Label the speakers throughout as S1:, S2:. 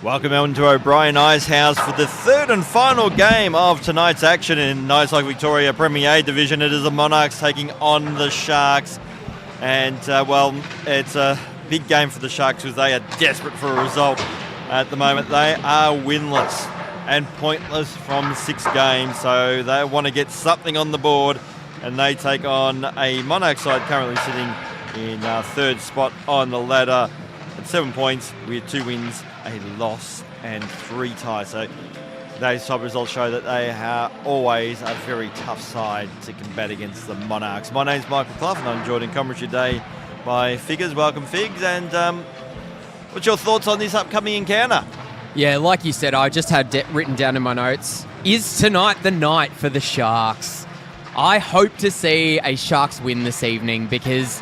S1: Welcome on to O'Brien Ice House for the third and final game of tonight's action in Knights Like Victoria Premier A Division. It is the Monarchs taking on the Sharks. And, it's a big game for the Sharks because they are desperate for a result at the moment. They are winless and pointless from 6 games, so they want to get something on the board. And they take on a Monarchs side currently sitting in third spot on the ladder at 7 points with 2 wins, a loss and 3 ties. So those type of results show that they are always a very tough side to combat against the Monarchs. My name's Michael Clough and I'm joined in commentary today by Figures. Welcome, Figs. And what's your thoughts on this upcoming encounter?
S2: Yeah, like you said, I just had written down in my notes, is tonight the night for the Sharks? I hope to see a Sharks win this evening because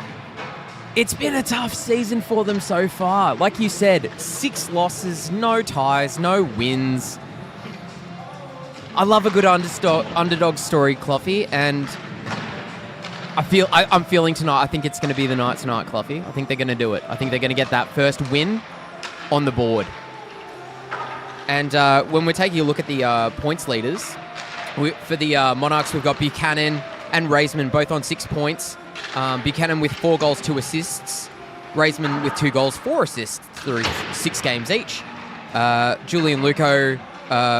S2: it's been a tough season for them so far. Like you said, 6 losses, no ties, no wins. I love a good underdog story, Cloughy, and I'm feeling tonight. I think it's going to be the night tonight, Cloughy. I think they're going to do it. I think they're going to get that first win on the board. And when we're taking a look at the points leaders, for the Monarchs, we've got Buchanan and Raisman both on 6 points. Buchanan with 4 goals, 2 assists. Raisman with 2 goals, 4 assists through 6 games each. Julian Luco,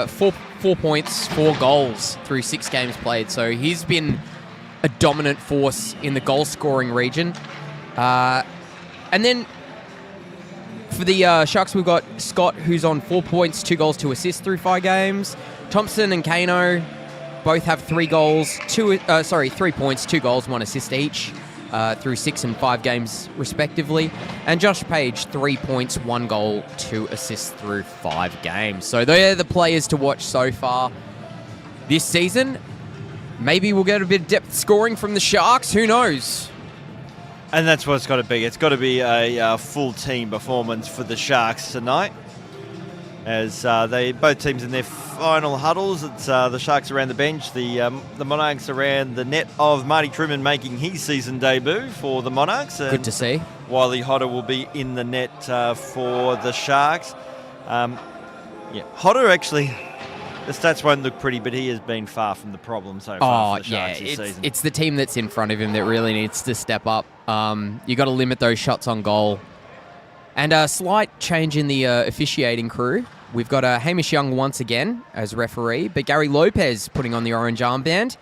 S2: 4 points, 4 goals through 6 games played. So he's been a dominant force in the goal-scoring region. And then for the Sharks, we've got Scott, who's on 4 points, 2 goals, 2 assists through 5 games. Thompson and Kano both have 3 points, 2 goals, 1 assist each through 6 and 5 games respectively. And Josh Page, 3 points, 1 goal, 2 assists through 5 games. So they're the players to watch so far this season. Maybe we'll get a bit of depth scoring from the Sharks. Who knows?
S1: And that's what it's got to be. It's got to be a full team performance for the Sharks tonight. As both teams in their final huddles, it's the Sharks around the bench, the Monarchs around the net of Marty Truman making his season debut for the Monarchs.
S2: Good to see.
S1: Wiley Hodder will be in the net for the Sharks. Hodder actually, the stats won't look pretty, but he has been far from the problem so far for the Sharks this season.
S2: It's the team that's in front of him that really needs to step up. You got to limit those shots on goal. And a slight change in the officiating crew. We've got Hamish Young once again as referee, but Gary Lopez putting on the orange armband.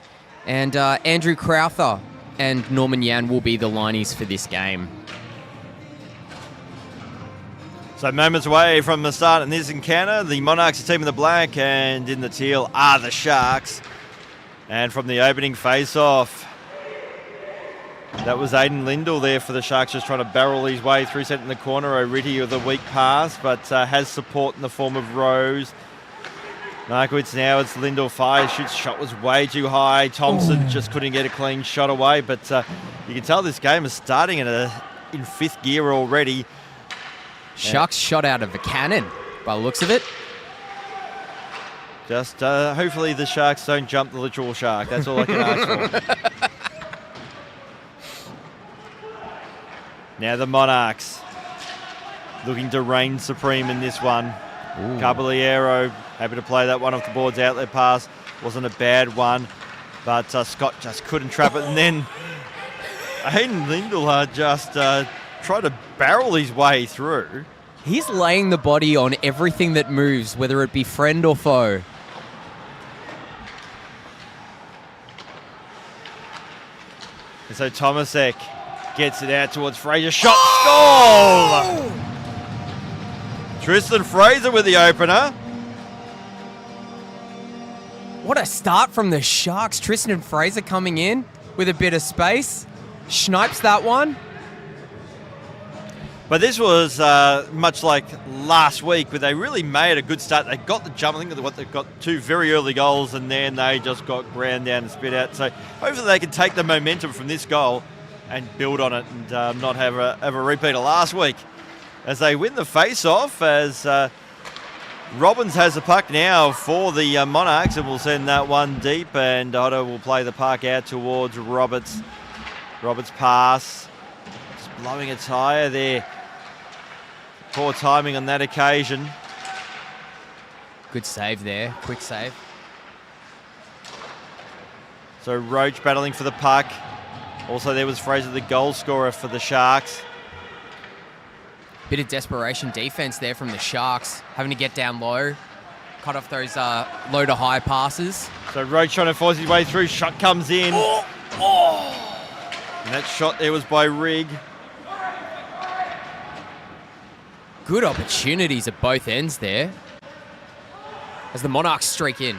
S2: And Andrew Crowther and Norman Yan will be the lineys for this game.
S1: So moments away from the start in this encounter, the Monarchs are team in the black and in the teal are the Sharks. And from the opening face-off, that was Aidan Lindell there for the Sharks, just trying to barrel his way through, set in the corner. O'Ritty with a weak pass, but has support in the form of Rose. Markowitz now, it's Lindell fires, shoots, shot was way too high. Thompson just couldn't get a clean shot away, but you can tell this game is starting in 5th gear already.
S2: Sharks shot out of a cannon, by the looks of it.
S1: Just hopefully the Sharks don't jump the literal shark. That's all I can ask for. Now the Monarchs looking to reign supreme in this one. Ooh. Caballero happy to play that one off the boards. Outlet pass wasn't a bad one, but Scott just couldn't trap it. And then Aidan Lindell just tried to barrel his way through.
S2: He's laying the body on everything that moves, whether it be friend or foe.
S1: And so Tomasek gets it out towards Fraser. Shot, goal! Tristan Fraser with the opener.
S2: What a start from the Sharks. Tristan Fraser coming in with a bit of space. Snipes that one.
S1: But this was much like last week, where they really made a good start. They got the jump. I think they got 2 very early goals, and then they just got ground down and spit out. So hopefully they can take the momentum from this goal and build on it and not have a repeat of last week. As they win the face-off, as Robbins has the puck now for the Monarchs, and will send that one deep, and Otto will play the puck out towards Roberts. Roberts pass, just blowing a tyre there. Poor timing on that occasion.
S2: Good save there. Quick save.
S1: So Roach battling for the puck. Also there was Fraser, the goal scorer for the Sharks.
S2: Bit of desperation defense there from the Sharks, having to get down low, cut off those low to high passes.
S1: So Roach trying to force his way through. Shot comes in. And that shot there was by Rigg.
S2: Good opportunities at both ends there as the Monarchs streak in.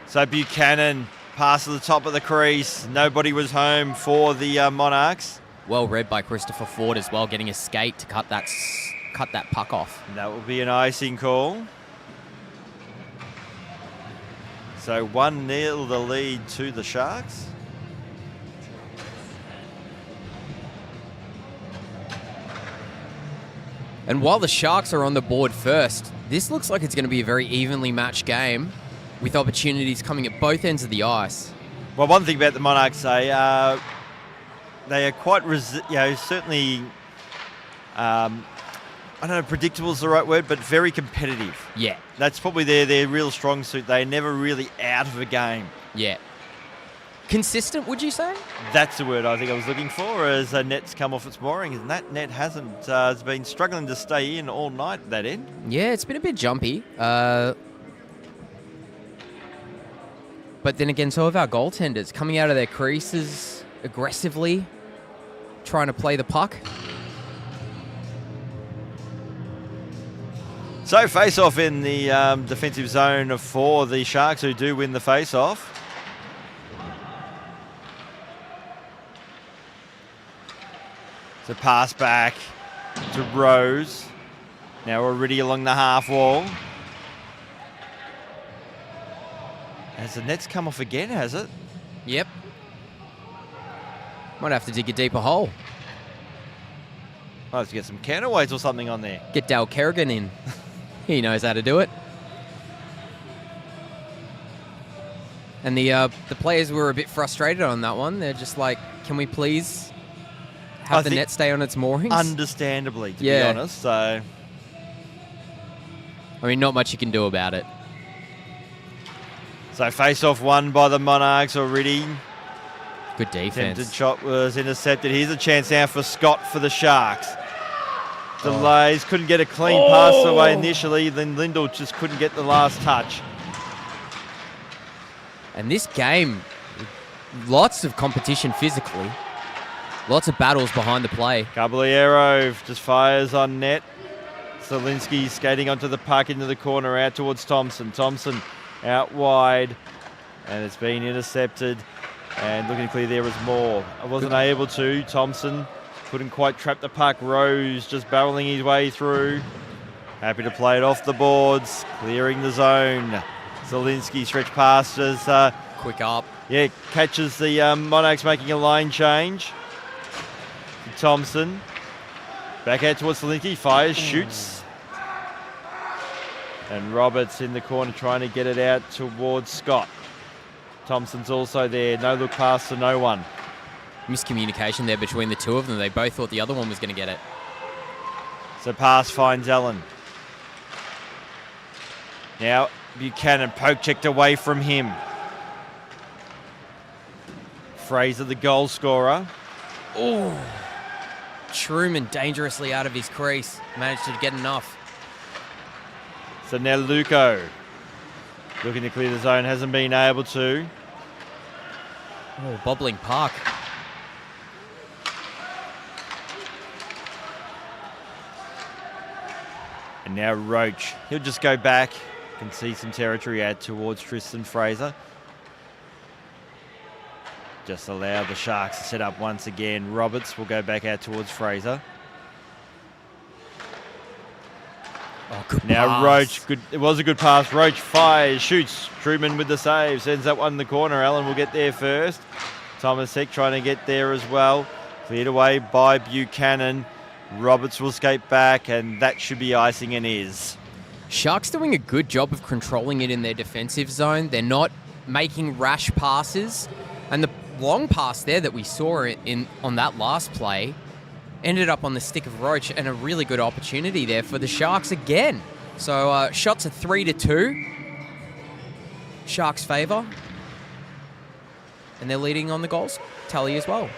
S1: So Buchanan pass to the top of the crease. Nobody was home for the Monarchs.
S2: Well read by Christopher Ford as well, getting a skate to cut that puck off.
S1: And that will be an icing call. So 1-0 the lead to the Sharks.
S2: And while the Sharks are on the board first, this looks like it's going to be a very evenly matched game with opportunities coming at both ends of the ice.
S1: Well, one thing about the Monarchs, they are quite, certainly, I don't know, predictable is the right word, but very competitive.
S2: Yeah.
S1: That's probably their real strong suit. They're never really out of a game.
S2: Yeah. Consistent, would you say?
S1: That's the word I think I was looking for, as a net's come off its moorings, and that net hasn't. Has been struggling to stay in all night at that end.
S2: Yeah, it's been a bit jumpy. But then again, so have our goaltenders coming out of their creases aggressively, trying to play the puck.
S1: So face-off in the defensive zone for the Sharks, who do win the face-off. So pass back to Rose. Now already along the half wall. Has the net's come off again, has it?
S2: Yep. Might have to dig a deeper hole.
S1: Might have to get some counterweights or something on there.
S2: Get Dale Kerrigan in. He knows how to do it. And the players were a bit frustrated on that one. They're just like, can we please have the net stay on its moorings?
S1: Understandably, to be honest. So,
S2: I mean, not much you can do about it.
S1: So face-off won by the Monarchs already.
S2: Good defense.
S1: Attempted shot was intercepted. Here's a chance now for Scott for the Sharks. Delays, couldn't get a clean pass away initially, then Lindell just couldn't get the last touch.
S2: And this game, lots of competition physically. Lots of battles behind the play.
S1: Caballero just fires on net. Zielinski skating onto the puck into the corner, out towards Thompson. Thompson out wide, and it's been intercepted. And looking clear there was Moore. I wasn't able to. Thompson couldn't quite trap the puck. Rose just barreling his way through. Happy to play it off the boards, clearing the zone. Zielinski stretch past as
S2: quick up.
S1: Yeah, catches the Monarchs making a line change. Thompson back out towards Zielinski, fires, shoots. And Roberts in the corner trying to get it out towards Scott. Thompson's also there. No look pass to no one.
S2: Miscommunication there between the two of them. They both thought the other one was going to get it.
S1: So pass finds Allen. Now Buchanan poke checked away from him. Fraser, the goal scorer.
S2: Oh, Truman dangerously out of his crease. Managed to get enough.
S1: So now Luco looking to clear the zone, hasn't been able to.
S2: Oh, bobbling puck.
S1: And now Roach. He'll just go back. Can see some territory out towards Tristan Fraser. Just allow the Sharks to set up once again. Roberts will go back out towards Fraser.
S2: Oh, good
S1: now
S2: pass.
S1: Roach, good. It was a good pass. Roach fires, shoots. Truman with the save, sends that one in the corner. Allen will get there first. Thomas Heck trying to get there as well. Cleared away by Buchanan. Roberts will skate back, and that should be icing, and is.
S2: Sharks doing a good job of controlling it in their defensive zone. They're not making rash passes, and the long pass there that we saw on that last play ended up on the stick of Roach, and a really good opportunity there for the Sharks again. So shots are 3-2. Sharks' favour. And they're leading on the goals tally as well.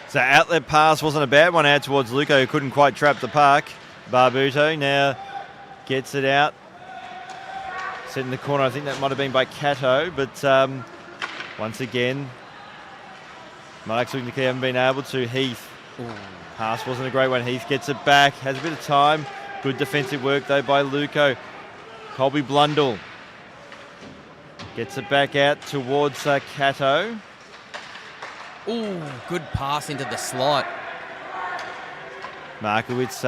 S1: So outlet pass wasn't a bad one out towards Luco, who couldn't quite trap the puck. Barbuto now gets it out. Set in the corner, I think that might have been by Cato, but once again, Monarchs looking like they haven't been able to. Heath. Ooh. Pass wasn't a great one. Heath gets it back, has a bit of time. Good defensive work though by Luco. Colby Blundell gets it back out towards Cato.
S2: Ooh, good pass into the slot.
S1: Markowitz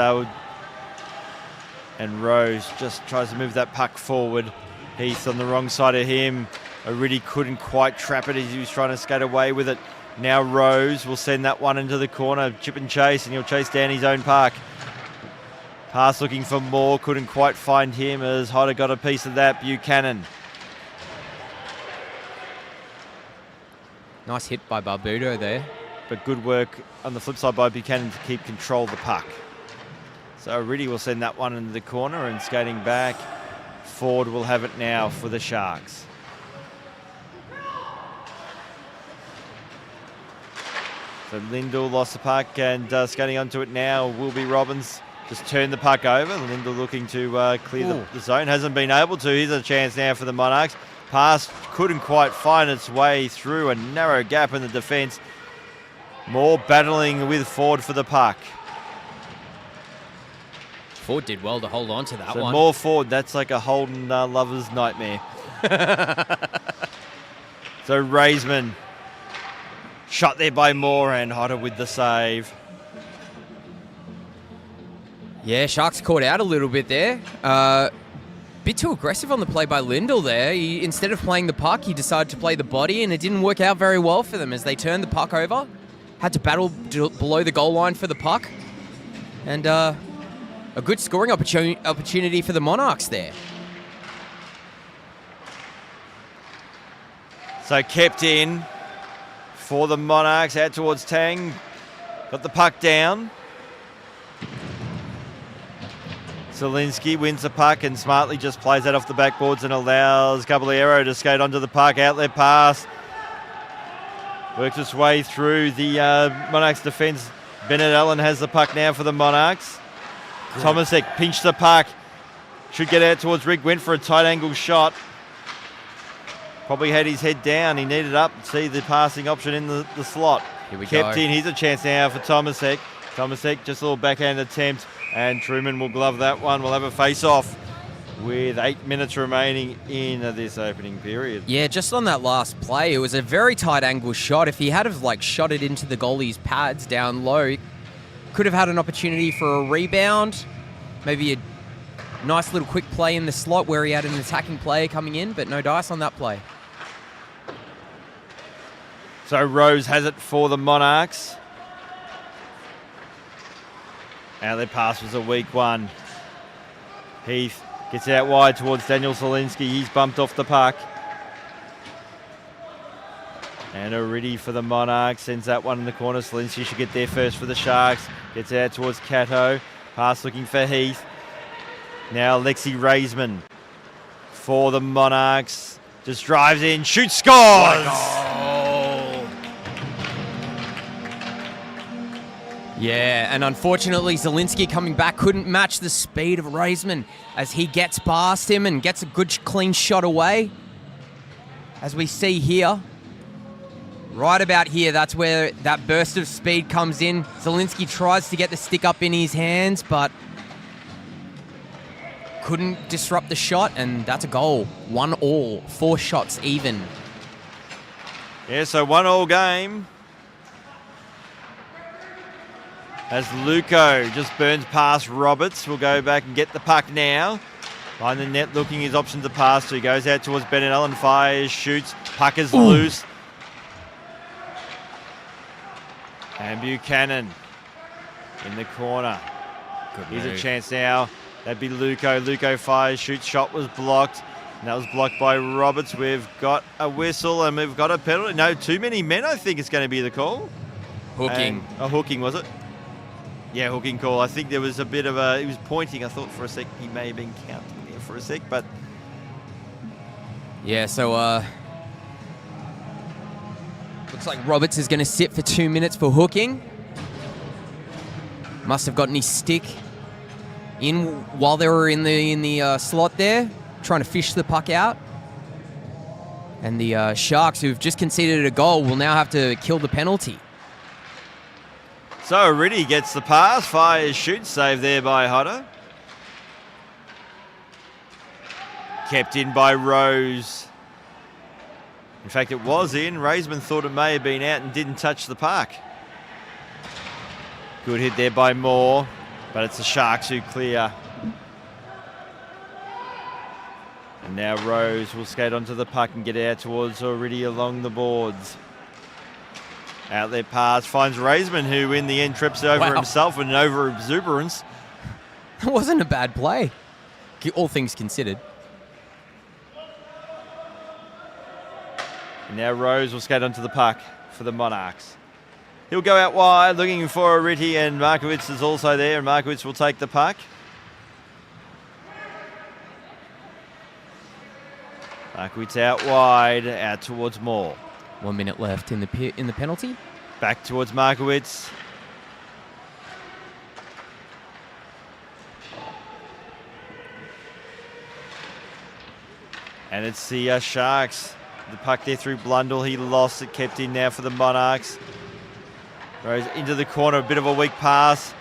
S1: and Rose just tries to move that puck forward. Heath on the wrong side of him. O'Riddy couldn't quite trap it as he was trying to skate away with it. Now Rose will send that one into the corner. Chip and chase, and he'll chase down his own puck. Pass looking for more. Couldn't quite find him as Hodder got a piece of that. Buchanan.
S2: Nice hit by Barbuto there.
S1: But good work on the flip side by Buchanan to keep control of the puck. So O'Riddy will send that one into the corner, and skating back, Ford will have it now for the Sharks. So Lindell lost the puck, and skating onto it now will be Robbins. Just turned the puck over. Lindell looking to clear the zone. Hasn't been able to. Here's a chance now for the Monarchs. Pass couldn't quite find its way through a narrow gap in the defence. More battling with Ford for the puck.
S2: Ford did well to hold on to that one.
S1: More Ford. That's like a Holden lover's nightmare. So Raisman. Shot there by Moore, and Hodder with the save.
S2: Yeah, Sharks caught out a little bit there. Bit too aggressive on the play by Lindell there. Instead of playing the puck, he decided to play the body, and it didn't work out very well for them as they turned the puck over. Had to battle below the goal line for the puck. And a good scoring opportunity for the Monarchs there.
S1: So kept in for the Monarchs, out towards Tang. Got the puck down. Zielinski wins the puck and smartly just plays that off the backboards and allows Caballero to skate onto the puck. Outlet pass. Works its way through the Monarchs defence. Bennett Allen has the puck now for the Monarchs. Good. Tomasek pinched the puck. Should get out towards Rick. Went for a tight angle shot. Probably had his head down. He needed up. See the passing option in the slot.
S2: Here we
S1: Kept
S2: go.
S1: in. Here's a chance now for Tomasek. Tomasek just a little backhand attempt. And Truman will glove that one. We'll have a face-off with 8 minutes remaining in this opening period.
S2: Yeah, just on that last play, it was a very tight angle shot. If he had have shot it into the goalie's pads down low, he could have had an opportunity for a rebound. Maybe a nice little quick play in the slot where he had an attacking player coming in, but no dice on that play.
S1: So Rose has it for the Monarchs. Outlet pass was a weak one. Heath gets out wide towards Daniel Zielinski. He's bumped off the puck. And O'Riddy for the Monarchs sends that one in the corner. Zielinski should get there first for the Sharks. Gets out towards Cato. Pass looking for Heath. Now Lexi Raisman for the Monarchs. Just drives in, shoots, scores!
S2: Yeah, and unfortunately, Zielinski coming back couldn't match the speed of Raisman as he gets past him and gets a good clean shot away. As we see here, right about here, that's where that burst of speed comes in. Zielinski tries to get the stick up in his hands, but couldn't disrupt the shot, and that's a goal. 1-1, 4 shots even.
S1: Yeah, so 1-1 game. As Luco just burns past Roberts. We'll go back and get the puck now. Behind the net, looking his options to pass to. He goes out towards Bennett Allen, fires, shoots. Puck is loose. And Buchanan in the corner. Here's a chance now. That'd be Luco. Luco fires, shoots, shot was blocked. And that was blocked by Roberts. We've got a whistle and we've got a penalty. No, too many men, I think, is going to be the call.
S2: Hooking.
S1: Hooking, was it? Yeah, hooking call. I think there was a bit of a... He was pointing. I thought for a sec he may have been counting there for a sec, but...
S2: Yeah, so looks like Roberts is going to sit for 2 minutes for hooking. Must have gotten his stick in while they were in the slot there, trying to fish the puck out. And the Sharks, who've just conceded a goal, will now have to kill the penalty.
S1: So Riddy gets the pass, fires, shoots, save there by Hodder. Kept in by Rose. In fact, it was in. Raisman thought it may have been out and didn't touch the puck. Good hit there by Moore, but it's the Sharks who clear. And now Rose will skate onto the puck and get out towards Riddy along the boards. Outlet pass finds Raisman, who in the end trips over himself and over exuberance.
S2: That wasn't a bad play, all things considered.
S1: And now Rose will skate onto the puck for the Monarchs. He'll go out wide looking for Riddy, and Markowitz is also there, and Markowitz will take the puck. Markowitz out wide, out towards Moore.
S2: 1 minute left in the penalty.
S1: Back towards Markowitz. And it's the Sharks. The puck there through Blundell. He lost it, kept in now for the Monarchs. Rose into the corner, a bit of a weak pass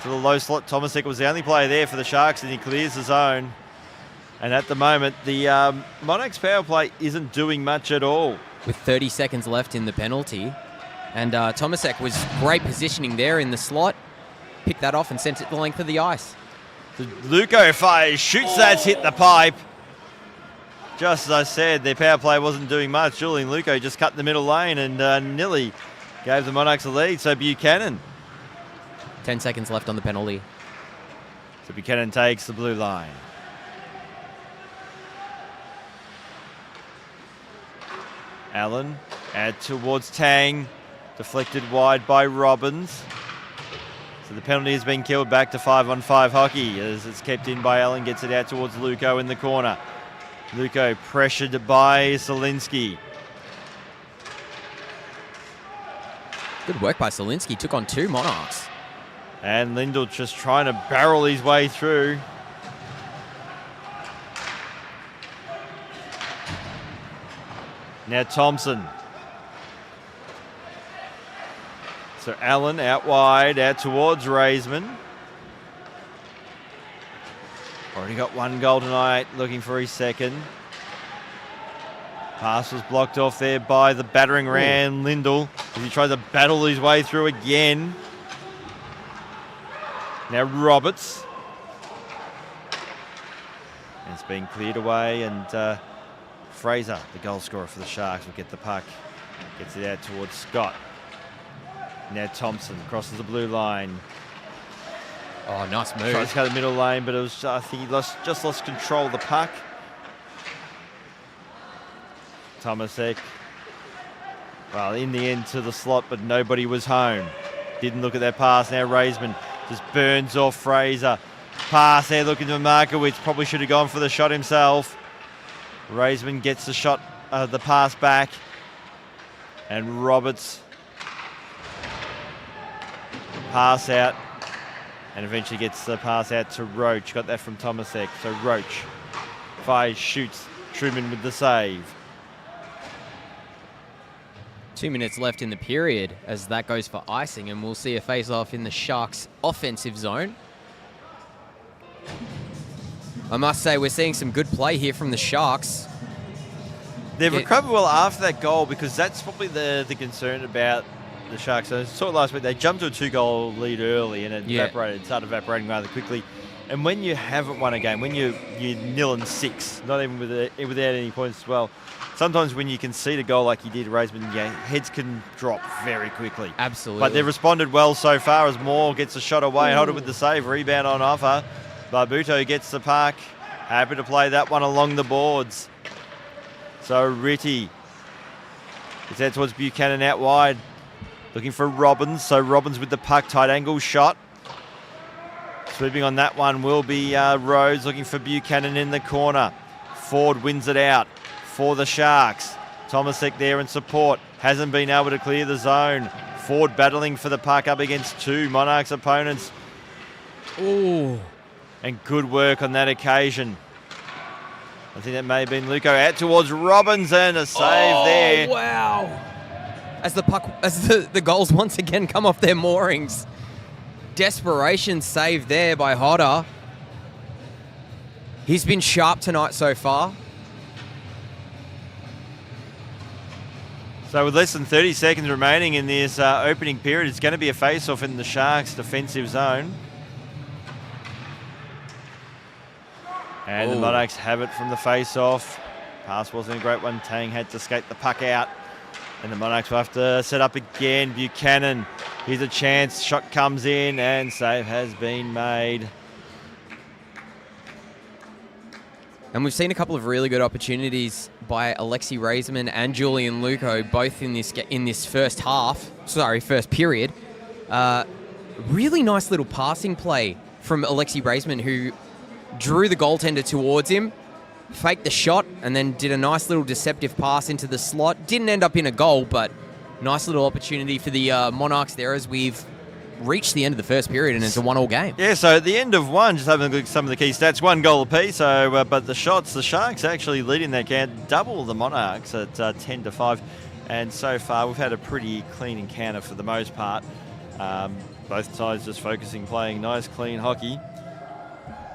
S1: to the low slot. Tomasek was the only player there for the Sharks, and he clears the zone. And at the moment, the Monarchs power play isn't doing much at all.
S2: With 30 seconds left in the penalty. And Tomasek was great positioning there in the slot. Picked that off and sent it the length of the ice.
S1: Luco fires, shoots, that's hit the pipe. Just as I said, their power play wasn't doing much. Julian Luco just cut the middle lane and nearly gave the Monarchs a lead. So Buchanan.
S2: 10 seconds left on the penalty.
S1: So Buchanan takes the blue line. Allen out towards Tang. Deflected wide by Robbins. So the penalty has been killed, back to 5-on-5 hockey as it's kept in by Allen. Gets it out towards Luco in the corner. Luco pressured by Zielinski.
S2: Good work by Zielinski. Took on 2 Monarchs.
S1: And Lindell just trying to barrel his way through. Now Thompson. So Allen out wide, out towards Raisman. Already got 1 goal tonight, looking for his second. Pass was blocked off there by the battering ram, Lindell, as he tries to battle his way through again. Now Roberts. And it's been cleared away, and Fraser, the goal scorer for the Sharks, will get the puck. Gets it out towards Scott. Now Thompson crosses the blue line.
S2: Oh, nice move.
S1: Tries to cut the middle lane, but it was, I think he just lost control of the puck. Tomasek, well, in the end to the slot, but nobody was home. Didn't look at that pass. Now Raisman just burns off Fraser. Pass there looking to Markowitz. Probably should have gone for the shot himself. Raisman gets the shot, the pass back. And Roberts pass out. And eventually gets the pass out to Roach. Got that from Tomasek. So Roach fires, shoots. Truman with the save.
S2: 2 minutes left in the period as that goes for icing, and we'll see a face-off in the Sharks' offensive zone. I must say, we're seeing some good play here from the Sharks.
S1: They've recovered well after that goal, because that's probably the concern about the Sharks. So I saw it last week, they jumped to a 2-goal lead early and it started evaporating rather quickly. And when you haven't won a game, when you're 0-6, not even without any points as well, sometimes when you concede a goal like you did, Raisman, heads can drop very quickly.
S2: Absolutely.
S1: But they've responded well so far as Moore gets a shot away, hold it with the save, rebound on offer. Barbuto gets the puck, happy to play that one along the boards. So Ritty gets out towards Buchanan out wide, looking for Robbins. So Robbins with the puck, tight angle shot. Sweeping on that one will be Rhodes, looking for Buchanan in the corner. Ford wins it out. for the Sharks. Tomasek there in support. Hasn't been able to clear the zone. Ford battling for the puck up against 2 Monarchs opponents.
S2: Ooh.
S1: And good work on that occasion. I think that may have been Luco out towards Robbins, and a save there.
S2: Wow. As the goals once again come off their moorings. Desperation save there by Hodder. He's been sharp tonight so far.
S1: So with less than 30 seconds remaining in this opening period, it's going to be a face-off in the Sharks' defensive zone. And the Monarchs have it from the face-off. Pass wasn't a great one. Tang had to skate the puck out. And the Monarchs will have to set up again. Buchanan, here's a chance. Shot comes in and save has been made.
S2: And we've seen a couple of really good opportunities by Alexi Raisman and Julian Luco, both in this first period. Really nice little passing play from Alexi Raisman, who drew the goaltender towards him, faked the shot, and then did a nice little deceptive pass into the slot. Didn't end up in a goal, but nice little opportunity for the Monarchs there as we've reached the end of the first period and it's a 1-1 game.
S1: Yeah, so at the end of one, just having a look at some of the key stats, 1 goal apiece. So, but the Sharks actually leading that count, double the Monarchs at 10-5. And so far, we've had a pretty clean encounter for the most part. Both sides just focusing, playing nice, clean hockey.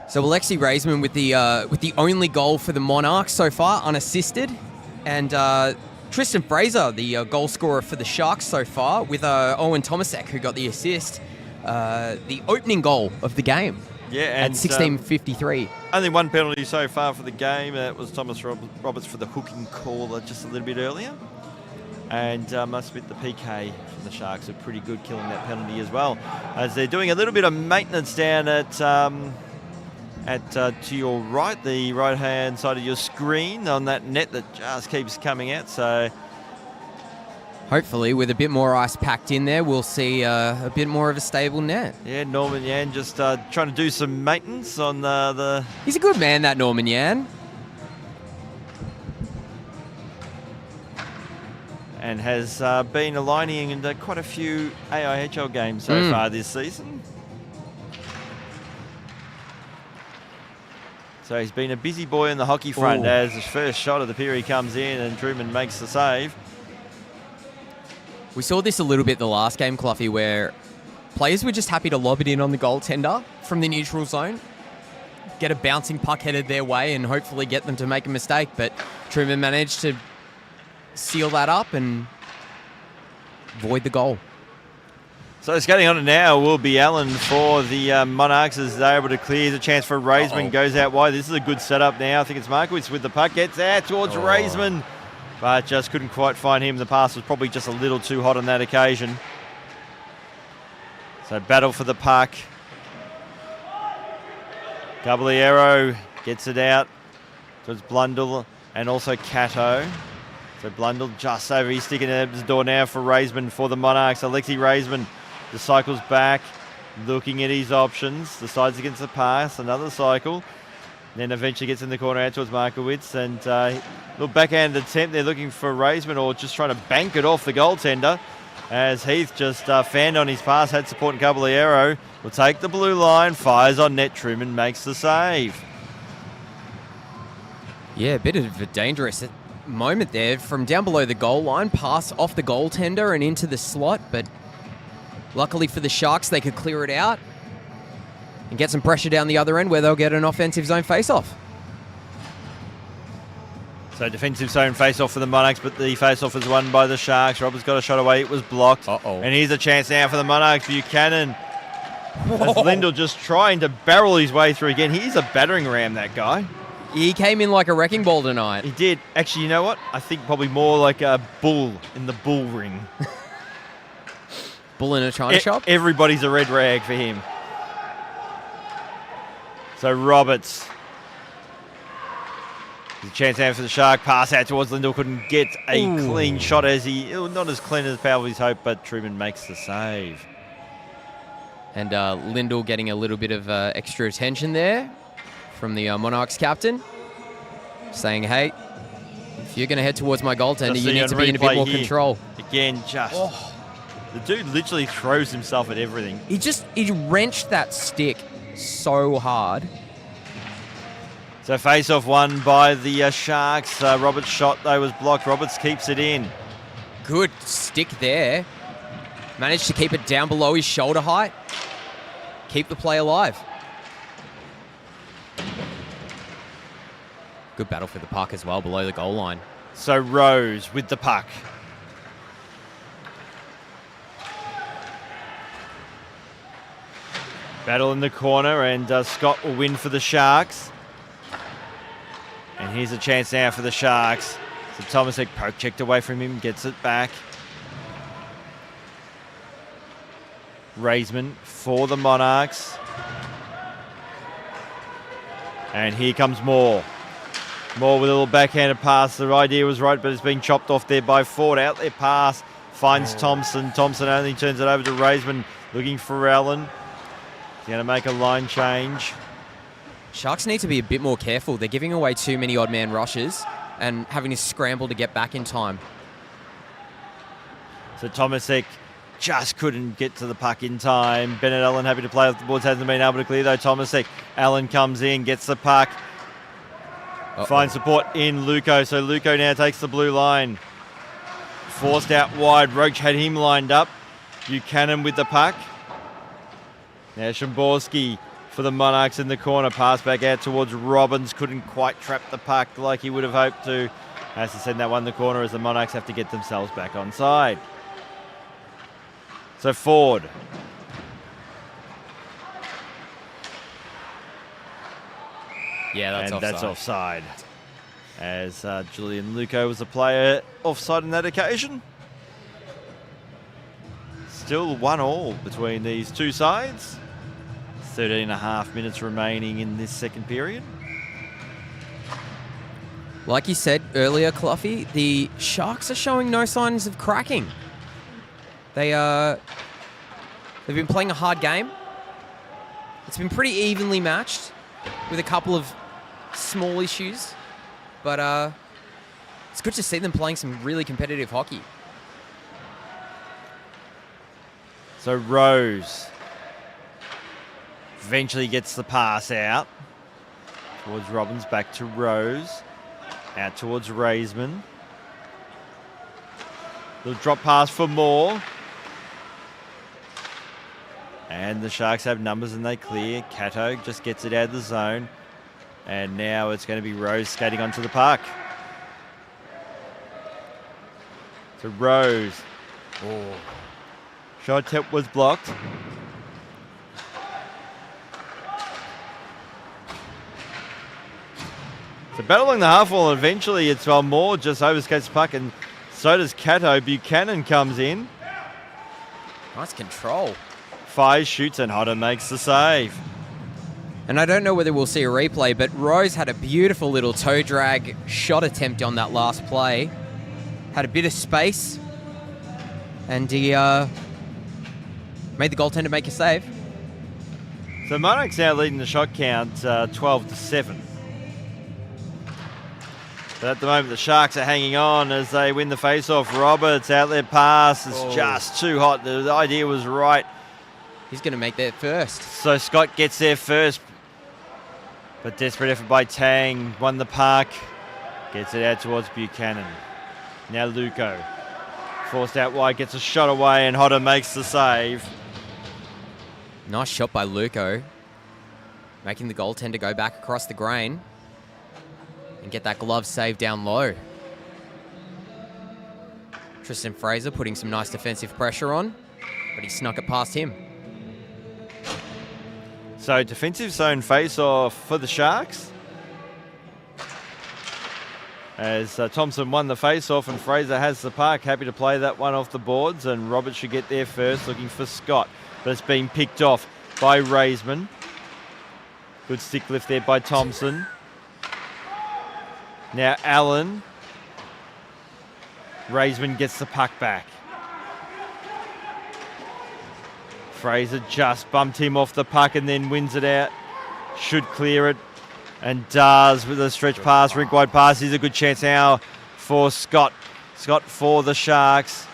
S2: So Alexi Raisman with the only goal for the Monarchs so far, unassisted, and Tristan Fraser, the goal scorer for the Sharks so far, with Owen Tomasek, who got the assist, the opening goal of the game.
S1: Yeah, and
S2: at 16:53.
S1: Only 1 penalty so far for the game. It was Thomas Roberts for the hooking call just a little bit earlier. And must admit the PK from the Sharks are pretty good killing that penalty as well, as they're doing a little bit of maintenance down at to your right, the right-hand side of your screen on that net that just keeps coming out. So
S2: hopefully with a bit more ice packed in there, we'll see a bit more of a stable net.
S1: Yeah, Norman Yan just trying to do some maintenance on the...
S2: He's a good man, that Norman Yan.
S1: And has been aligning into quite a few AIHL games so far this season. So he's been a busy boy on the hockey front. As his first shot of the period comes in and Truman makes the save.
S2: We saw this a little bit the last game, Cluffy, where players were just happy to lob it in on the goaltender from the neutral zone, get a bouncing puck headed their way and hopefully get them to make a mistake. But Truman managed to seal that up and void the goal.
S1: So skating on it now will be Allen for the Monarchs as they're able to clear. The chance for Raisman goes out wide. This is a good setup now. I think it's Markowitz with the puck. Gets out towards Raisman, but just couldn't quite find him. The pass was probably just a little too hot on that occasion. So battle for the puck. Caballero gets it out towards Blundell and also Cato. So Blundell just over. He's sticking at the door now for Raisman for the Monarchs. Alexi Raisman. The cycle's back, looking at his options. Decides against the pass, another cycle. Then eventually gets in the corner out towards Markowitz. And little backhand attempt. They're looking for Raisman or just trying to bank it off the goaltender. As Heath just fanned on his pass, had support in Caballero. Will take the blue line, fires on net. Truman makes the save.
S2: Yeah, a bit of a dangerous moment there from down below the goal line. Pass off the goaltender and into the slot, but luckily for the Sharks, they could clear it out and get some pressure down the other end where they'll get an offensive zone face-off.
S1: So defensive zone face-off for the Monarchs, but the face-off is won by the Sharks. Roberts got a shot away. It was blocked. And here's a chance now for the Monarchs. Buchanan. As Lindell just trying to barrel his way through again. He's a battering ram, that guy.
S2: He came in like a wrecking ball tonight.
S1: He did. Actually, you know what? I think probably more like a bull in the bull ring.
S2: Bull in a china shop?
S1: Everybody's a red rag for him. So Roberts. There's a chance now for the Shark. Pass out towards Lindell. Couldn't get a clean shot as not as clean as Powell's hope, but Truman makes the save.
S2: And Lindell getting a little bit of extra attention there from the Monarchs captain, saying, hey, If you're going to head towards my goaltender,
S1: Just
S2: you
S1: see
S2: need
S1: on
S2: to be in a bit
S1: replay
S2: more
S1: here.
S2: control.
S1: Again, the dude literally throws himself at everything.
S2: He wrenched that stick so hard.
S1: So face-off won by the Sharks. Roberts' shot, though, was blocked. Roberts keeps it in.
S2: Good stick there. Managed to keep it down below his shoulder height. Keep the play alive. Good battle for the puck as well below the goal line.
S1: So Rose with the puck. Battle in the corner, and Scott will win for the Sharks. And here's a chance now for the Sharks. So Thomasek poke checked away from him, gets it back. Raisman for the Monarchs. And here comes Moore. Moore with a little backhanded pass. The idea was right, but it's been chopped off there by Ford. Out there pass. Finds Thompson. Thompson only turns it over to Raisman, looking for Allen. He's going to make a line change.
S2: Sharks need to be a bit more careful. They're giving away too many odd man rushes and having to scramble to get back in time.
S1: So Thomasek just couldn't get to the puck in time. Bennett Allen happy to play off the boards, hasn't been able to clear though. Thomasek, Allen comes in, gets the puck. Finds support in Luco. So Luco now takes the blue line. Forced out wide. Roach had him lined up. Buchanan with the puck. Now Szymborski for the Monarchs in the corner. Pass back out towards Robbins. Couldn't quite trap the puck like he would have hoped to. Has to send that one in the corner as the Monarchs have to get themselves back on side. So Ford.
S2: Yeah, that's offside.
S1: That's offside. As Julian Luco was the player offside on that occasion. Still 1-1 between these two sides. 13 and a half minutes remaining in this second period.
S2: Like you said earlier, Cluffy, the Sharks are showing no signs of cracking. They've been playing a hard game. It's been pretty evenly matched with a couple of small issues. But it's good to see them playing some really competitive hockey.
S1: So Rose eventually gets the pass out towards Robbins, back to Rose, out towards Raisman. Little drop pass for Moore. And the Sharks have numbers and they clear. Cato just gets it out of the zone. And now it's going to be Rose skating onto the puck. So Rose. Oh. Shot tip was blocked. So battling the half wall, and eventually it's Moore just overskates the puck, and so does Cato. Buchanan comes in.
S2: Nice control.
S1: Fires, shoots, and Hodder makes the save.
S2: And I don't know whether we'll see a replay, but Rose had a beautiful little toe drag shot attempt on that last play. Had a bit of space, and he made the goaltender make a save.
S1: So Monarchs now leading the shot count 12-7. But at the moment, the Sharks are hanging on as they win the face-off. Roberts, outlet pass is just too hot. The idea was right.
S2: He's going to make that first.
S1: So Scott gets there first. But desperate effort by Tang. Won the puck. Gets it out towards Buchanan. Now Luco. Forced out wide, gets a shot away, and Hodder makes the save.
S2: Nice shot by Luco. Making the goaltender go back across the grain. And get that glove save down low. Tristan Fraser putting some nice defensive pressure on, but he snuck it past him.
S1: So defensive zone face-off for the Sharks. As Thompson won the face-off and Fraser has the puck. Happy to play that one off the boards, and Roberts should get there first, looking for Scott. But it's been picked off by Raisman. Good stick lift there by Thompson. Now Allen. Raisman gets the puck back. Fraser just bumped him off the puck and then wins it out. Should clear it. And does with a stretch pass, rink wide pass. Here's a good chance now for Scott. Scott for the Sharks.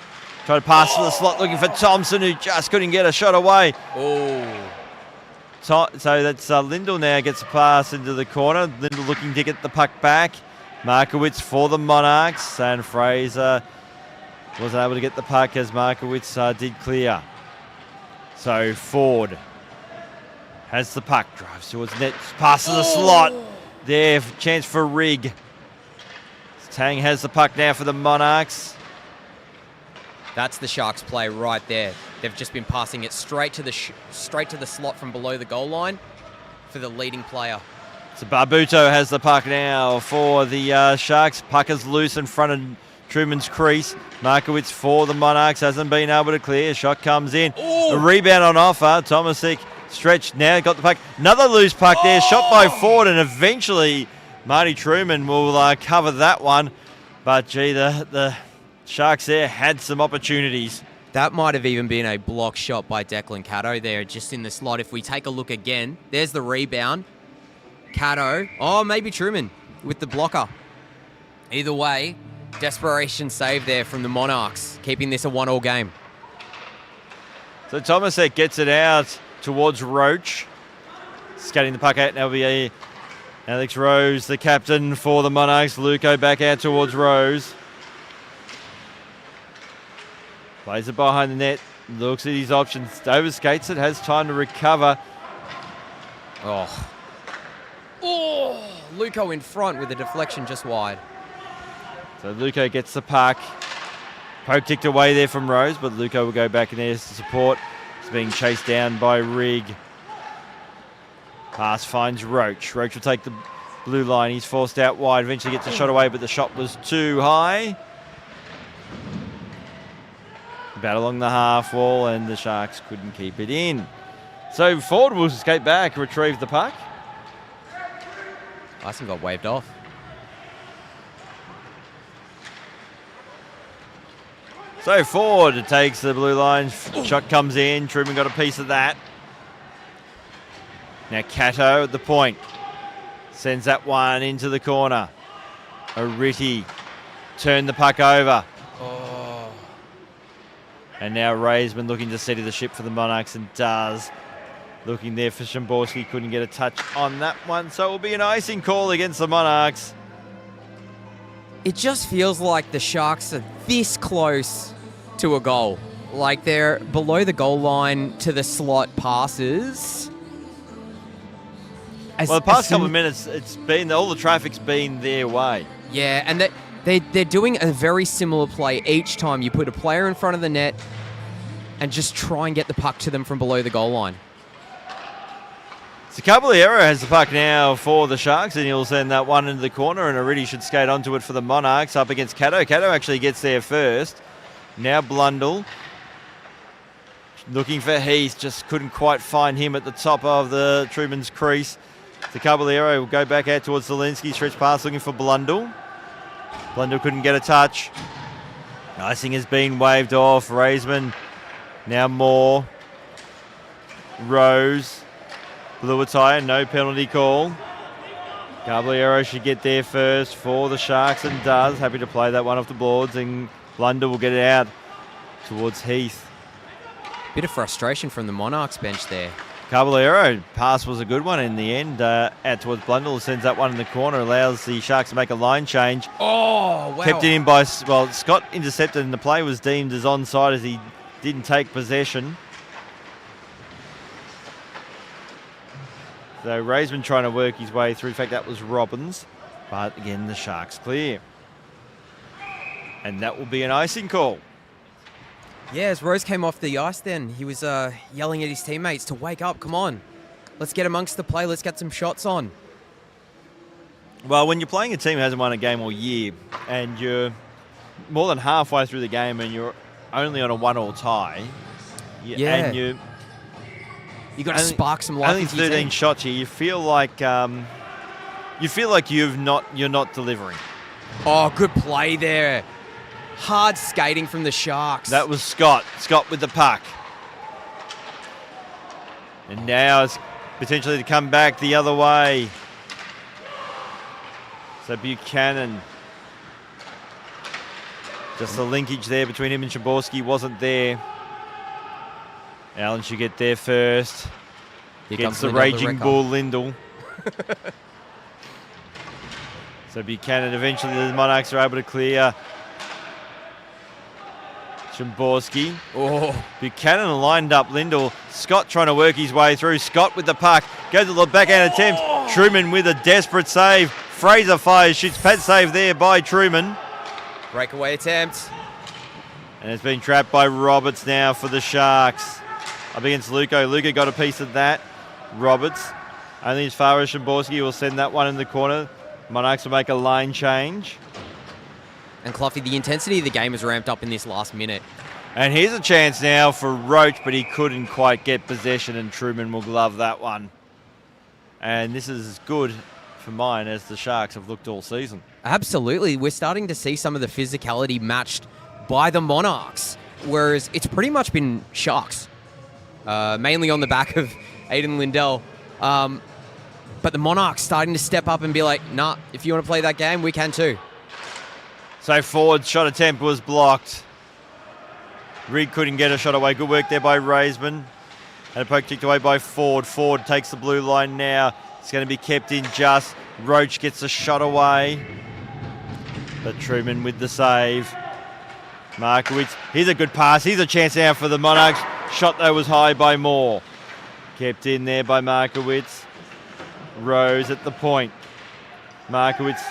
S1: Try to pass to the slot, looking for Thompson, who just couldn't get a shot away.
S2: Oh.
S1: So that's Lindell now gets a pass into the corner. Lindell looking to get the puck back. Markowitz for the Monarchs, and Fraser wasn't able to get the puck as Markowitz did clear. So Ford has the puck, drives towards net, pass to the slot. There, chance for Rigg. Tang has the puck now for the Monarchs.
S2: That's the Sharks play right there. They've just been passing it straight to the slot from below the goal line for the leading player.
S1: So Barbuto has the puck now for the Sharks. Puck is loose in front of Truman's crease. Markowitz for the Monarchs, hasn't been able to clear. Shot comes in.
S2: Ooh.
S1: A rebound on offer. Tomasic stretched now, got the puck. Another loose puck there. Shot by Ford, and eventually Marty Truman will cover that one. But gee, the Sharks there had some opportunities.
S2: That might have even been a block shot by Declan Cato there, just in the slot. If we take a look again, there's the rebound. Cato, maybe Truman with the blocker. Either way, desperation save there from the Monarchs, keeping this a 1-1 game.
S1: So Tomasek gets it out towards Roach. Skating the puck out, now be Alex Rose, the captain for the Monarchs. Luco back out towards Rose. Plays it behind the net, looks at his options, overskates it, has time to recover.
S2: Luco in front with a deflection just wide.
S1: So Luco gets the puck. Poke ticked away there from Rose, but Luco will go back in there to support. He's being chased down by Rigg. Pass finds Roach. Roach will take the blue line. He's forced out wide. Eventually gets a shot away, but the shot was too high. About along the half wall, and the Sharks couldn't keep it in. So Ford will skate back, retrieve the puck.
S2: Icing got waved off.
S1: So Ford takes the blue line. Shot comes in. Truman got a piece of that. Now Cato at the point. Sends that one into the corner. O'Ritty turned the puck over. And now Raisman looking to steady the ship for the Monarchs, and does. Looking there for Szymborski, couldn't get a touch on that one. So it will be an icing call against the Monarchs.
S2: It just feels like the Sharks are this close to a goal. Like they're below the goal line to the slot passes.
S1: Well, the past couple of minutes, it's been all the traffic's been their way.
S2: Yeah, and they're doing a very similar play each time. You put a player in front of the net and just try and get the puck to them from below the goal line.
S1: So Caballero has the puck now for the Sharks, and he'll send that one into the corner, and already should skate onto it for the Monarchs up against Cato. Cato actually gets there first. Now Blundell. Looking for Heath, just couldn't quite find him at the top of the Truman's crease. So Caballero will go back out towards Zielinski, stretch pass looking for Blundell. Blundell couldn't get a touch. Icing has been waved off. Raisman, now Moore. Rose. Blue attire, no penalty call. Caballero should get there first for the Sharks, and does. Happy to play that one off the boards, and Blunder will get it out towards Heath.
S2: Bit of frustration from the Monarchs bench there.
S1: Caballero, pass was a good one in the end. Out towards Blundell, sends that one in the corner, allows the Sharks to make a line change.
S2: Oh, wow.
S1: Kept it in by, well, Scott intercepted, and the play was deemed as onside as he didn't take possession. So Raisman trying to work his way through. In fact, that was Robbins. But again, the Sharks clear. And that will be an icing call.
S2: Yeah, as Rose came off the ice then, he was yelling at his teammates to wake up, come on. Let's get amongst the play, let's get some shots on.
S1: Well, when you're playing a team who hasn't won a game all year, and you're more than halfway through the game and you're only on a 1-1 tie, and you
S2: got to spark some life
S1: only
S2: into your
S1: 13
S2: team.
S1: shots here, you feel like you're not delivering.
S2: Oh, good play there. Hard skating from the Sharks.
S1: That was Scott. Scott with the puck. And now it's potentially to come back the other way. So Buchanan Just the linkage there between him and Szymborski wasn't there. Allen should get there first. Gets the raging bull, Lindell. So Buchanan, eventually the Monarchs are able to clear Szymborski.
S2: Oh.
S1: Buchanan lined up Lindell. Scott trying to work his way through. Scott with the puck. Goes to the backhand attempt. Truman with a desperate save. Fraser fires, shoots. Pad save there by Truman.
S2: Breakaway attempt.
S1: And it's been trapped by Roberts now for the Sharks. Up against Luco. Luco got a piece of that. Roberts, only as far as Szymborski, will send that one in the corner. Monarchs will make a line change.
S2: And Cloughie, the intensity of the game has ramped up in this last minute.
S1: And here's a chance now for Roach, but he couldn't quite get possession, and Truman will glove that one. And this is as good for mine as the Sharks have looked all season.
S2: Absolutely. We're starting to see some of the physicality matched by the Monarchs, whereas it's pretty much been Sharks, mainly on the back of Aiden Lindell. But the Monarchs starting to step up and be like, nah, if you want to play that game, we can too.
S1: So forward shot attempt was blocked. Reed couldn't get a shot away. Good work there by Raisman. And a poke kicked away by Ford. Ford takes the blue line now. It's going to be kept in just. Roach gets a shot away. But Truman with the save. Markowitz, here's a good pass. Here's a chance now for the Monarchs. Shot though was high by Moore. Kept in there by Markowitz. Rose at the point. Markowitz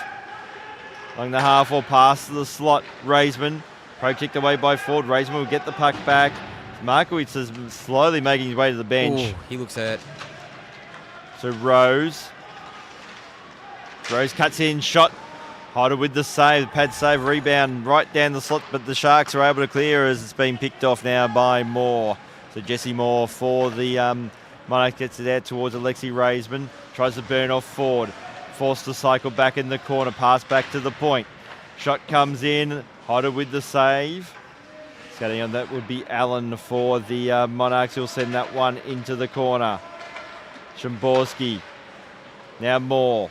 S1: along the half or pass to the slot. Raisman. Pro kicked away by Ford. Raisman will get the puck back. Markowitz is slowly making his way to the bench.
S2: Ooh, he looks hurt.
S1: So Rose. Rose cuts in. Shot. Hodder with the save. Pad save. Rebound right down the slot. But the Sharks are able to clear as it's been picked off now by Moore. So Jesse Moore for the Monarchs gets it out towards Alexi Raisman. Tries to burn off Ford. Forced to cycle back in the corner. Pass back to the point. Shot comes in. Hodder with the save. Skating on that would be Allen for the Monarchs. He'll send that one into the corner. Szymborski. Now Moore.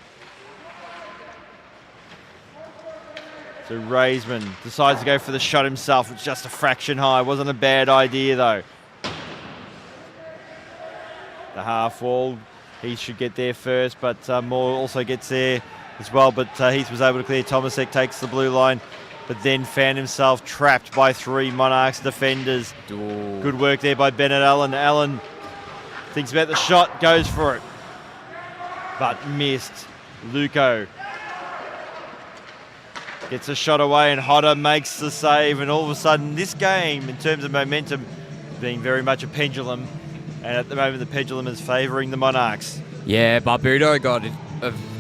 S1: So Raisman decides to go for the shot himself. It's just a fraction high. Wasn't a bad idea though. The half wall. He should get there first, but Moore also gets there as well. But Heath was able to clear. Tomasek takes the blue line, but then found himself trapped by three Monarchs defenders.
S2: Ooh.
S1: Good work there by Bennett Allen. Allen thinks about the shot, goes for it, but missed. Luco gets a shot away, and Hodder makes the save. And all of a sudden, this game, in terms of momentum, being very much a pendulum. And at the moment, the pendulum is favouring the Monarchs.
S2: Yeah, Barbudo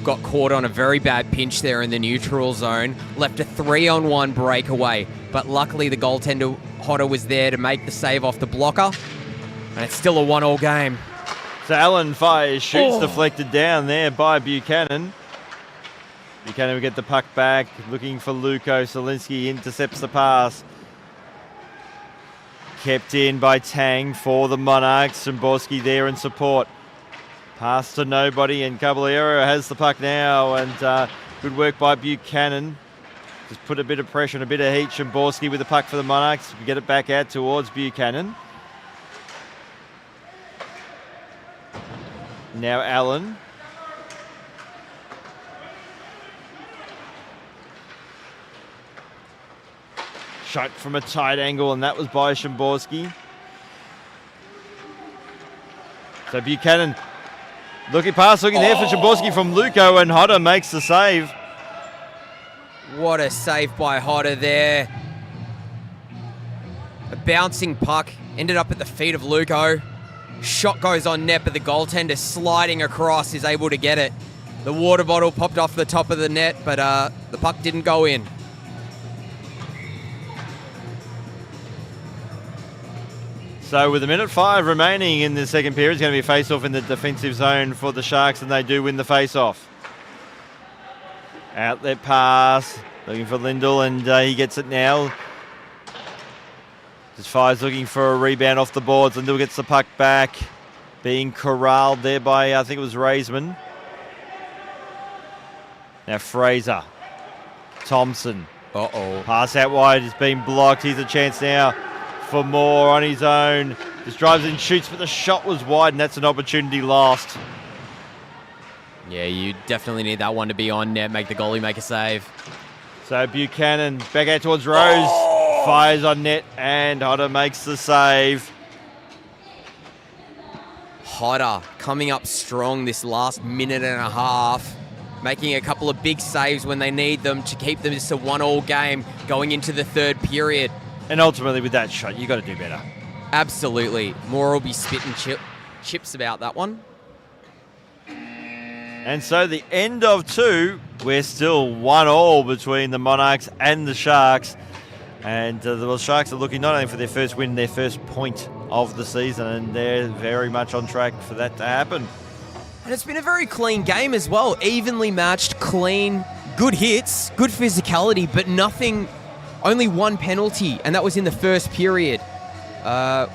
S2: got caught on a very bad pinch there in the neutral zone. Left a 3-on-1 breakaway. But luckily, the goaltender, Hodder, was there to make the save off the blocker. And it's still a 1-1 game.
S1: So Allen fires, shoots deflected down there by Buchanan. Buchanan will get the puck back, looking for Luco. Solinsky intercepts the pass. Kept in by Tang for the Monarchs. Szymborski there in support. Pass to nobody, and Caballero has the puck now. And good work by Buchanan. Just put a bit of pressure and a bit of heat. Szymborski with the puck for the Monarchs. Get it back out towards Buchanan. Now Allen. Shot from a tight angle, and that was by Szymborski. So Buchanan looking there for Szymborski from Luco, and Hodder makes the save.
S2: What a save by Hodder there. A bouncing puck ended up at the feet of Luco. Shot goes on net, but the goaltender sliding across is able to get it. The water bottle popped off the top of the net, but the puck didn't go in.
S1: So with 1:05 remaining in the second period, it's going to be a face-off in the defensive zone for the Sharks, and they do win the face-off. Outlet pass, looking for Lindell, and he gets it now. Just fires looking for a rebound off the boards. Lindell gets the puck back, being corralled there by, I think it was Raisman. Now Fraser, Thompson,
S2: Uh-oh.
S1: Pass out wide has been blocked. Here's a chance now for more on his own. Just drives in, shoots, but the shot was wide, and that's an opportunity lost.
S2: Yeah, you definitely need that one to be on net, make the goalie make a save.
S1: So Buchanan back out towards Rose, fires on net, and Hodder makes the save.
S2: Hodder coming up strong this last minute and a half, making a couple of big saves when they need them to keep them just a 1-1 game going into the third period.
S1: And ultimately with that shot, you got to do better.
S2: Absolutely. Moore will be spitting chips about that one.
S1: And so the end of 2, we're still 1-1 between the Monarchs and the Sharks. And the Sharks are looking not only for their first win, their first point of the season, and they're very much on track for that to happen.
S2: And it's been a very clean game as well. Evenly matched, clean, good hits, good physicality, but nothing, only one penalty, and that was in the first period.
S1: So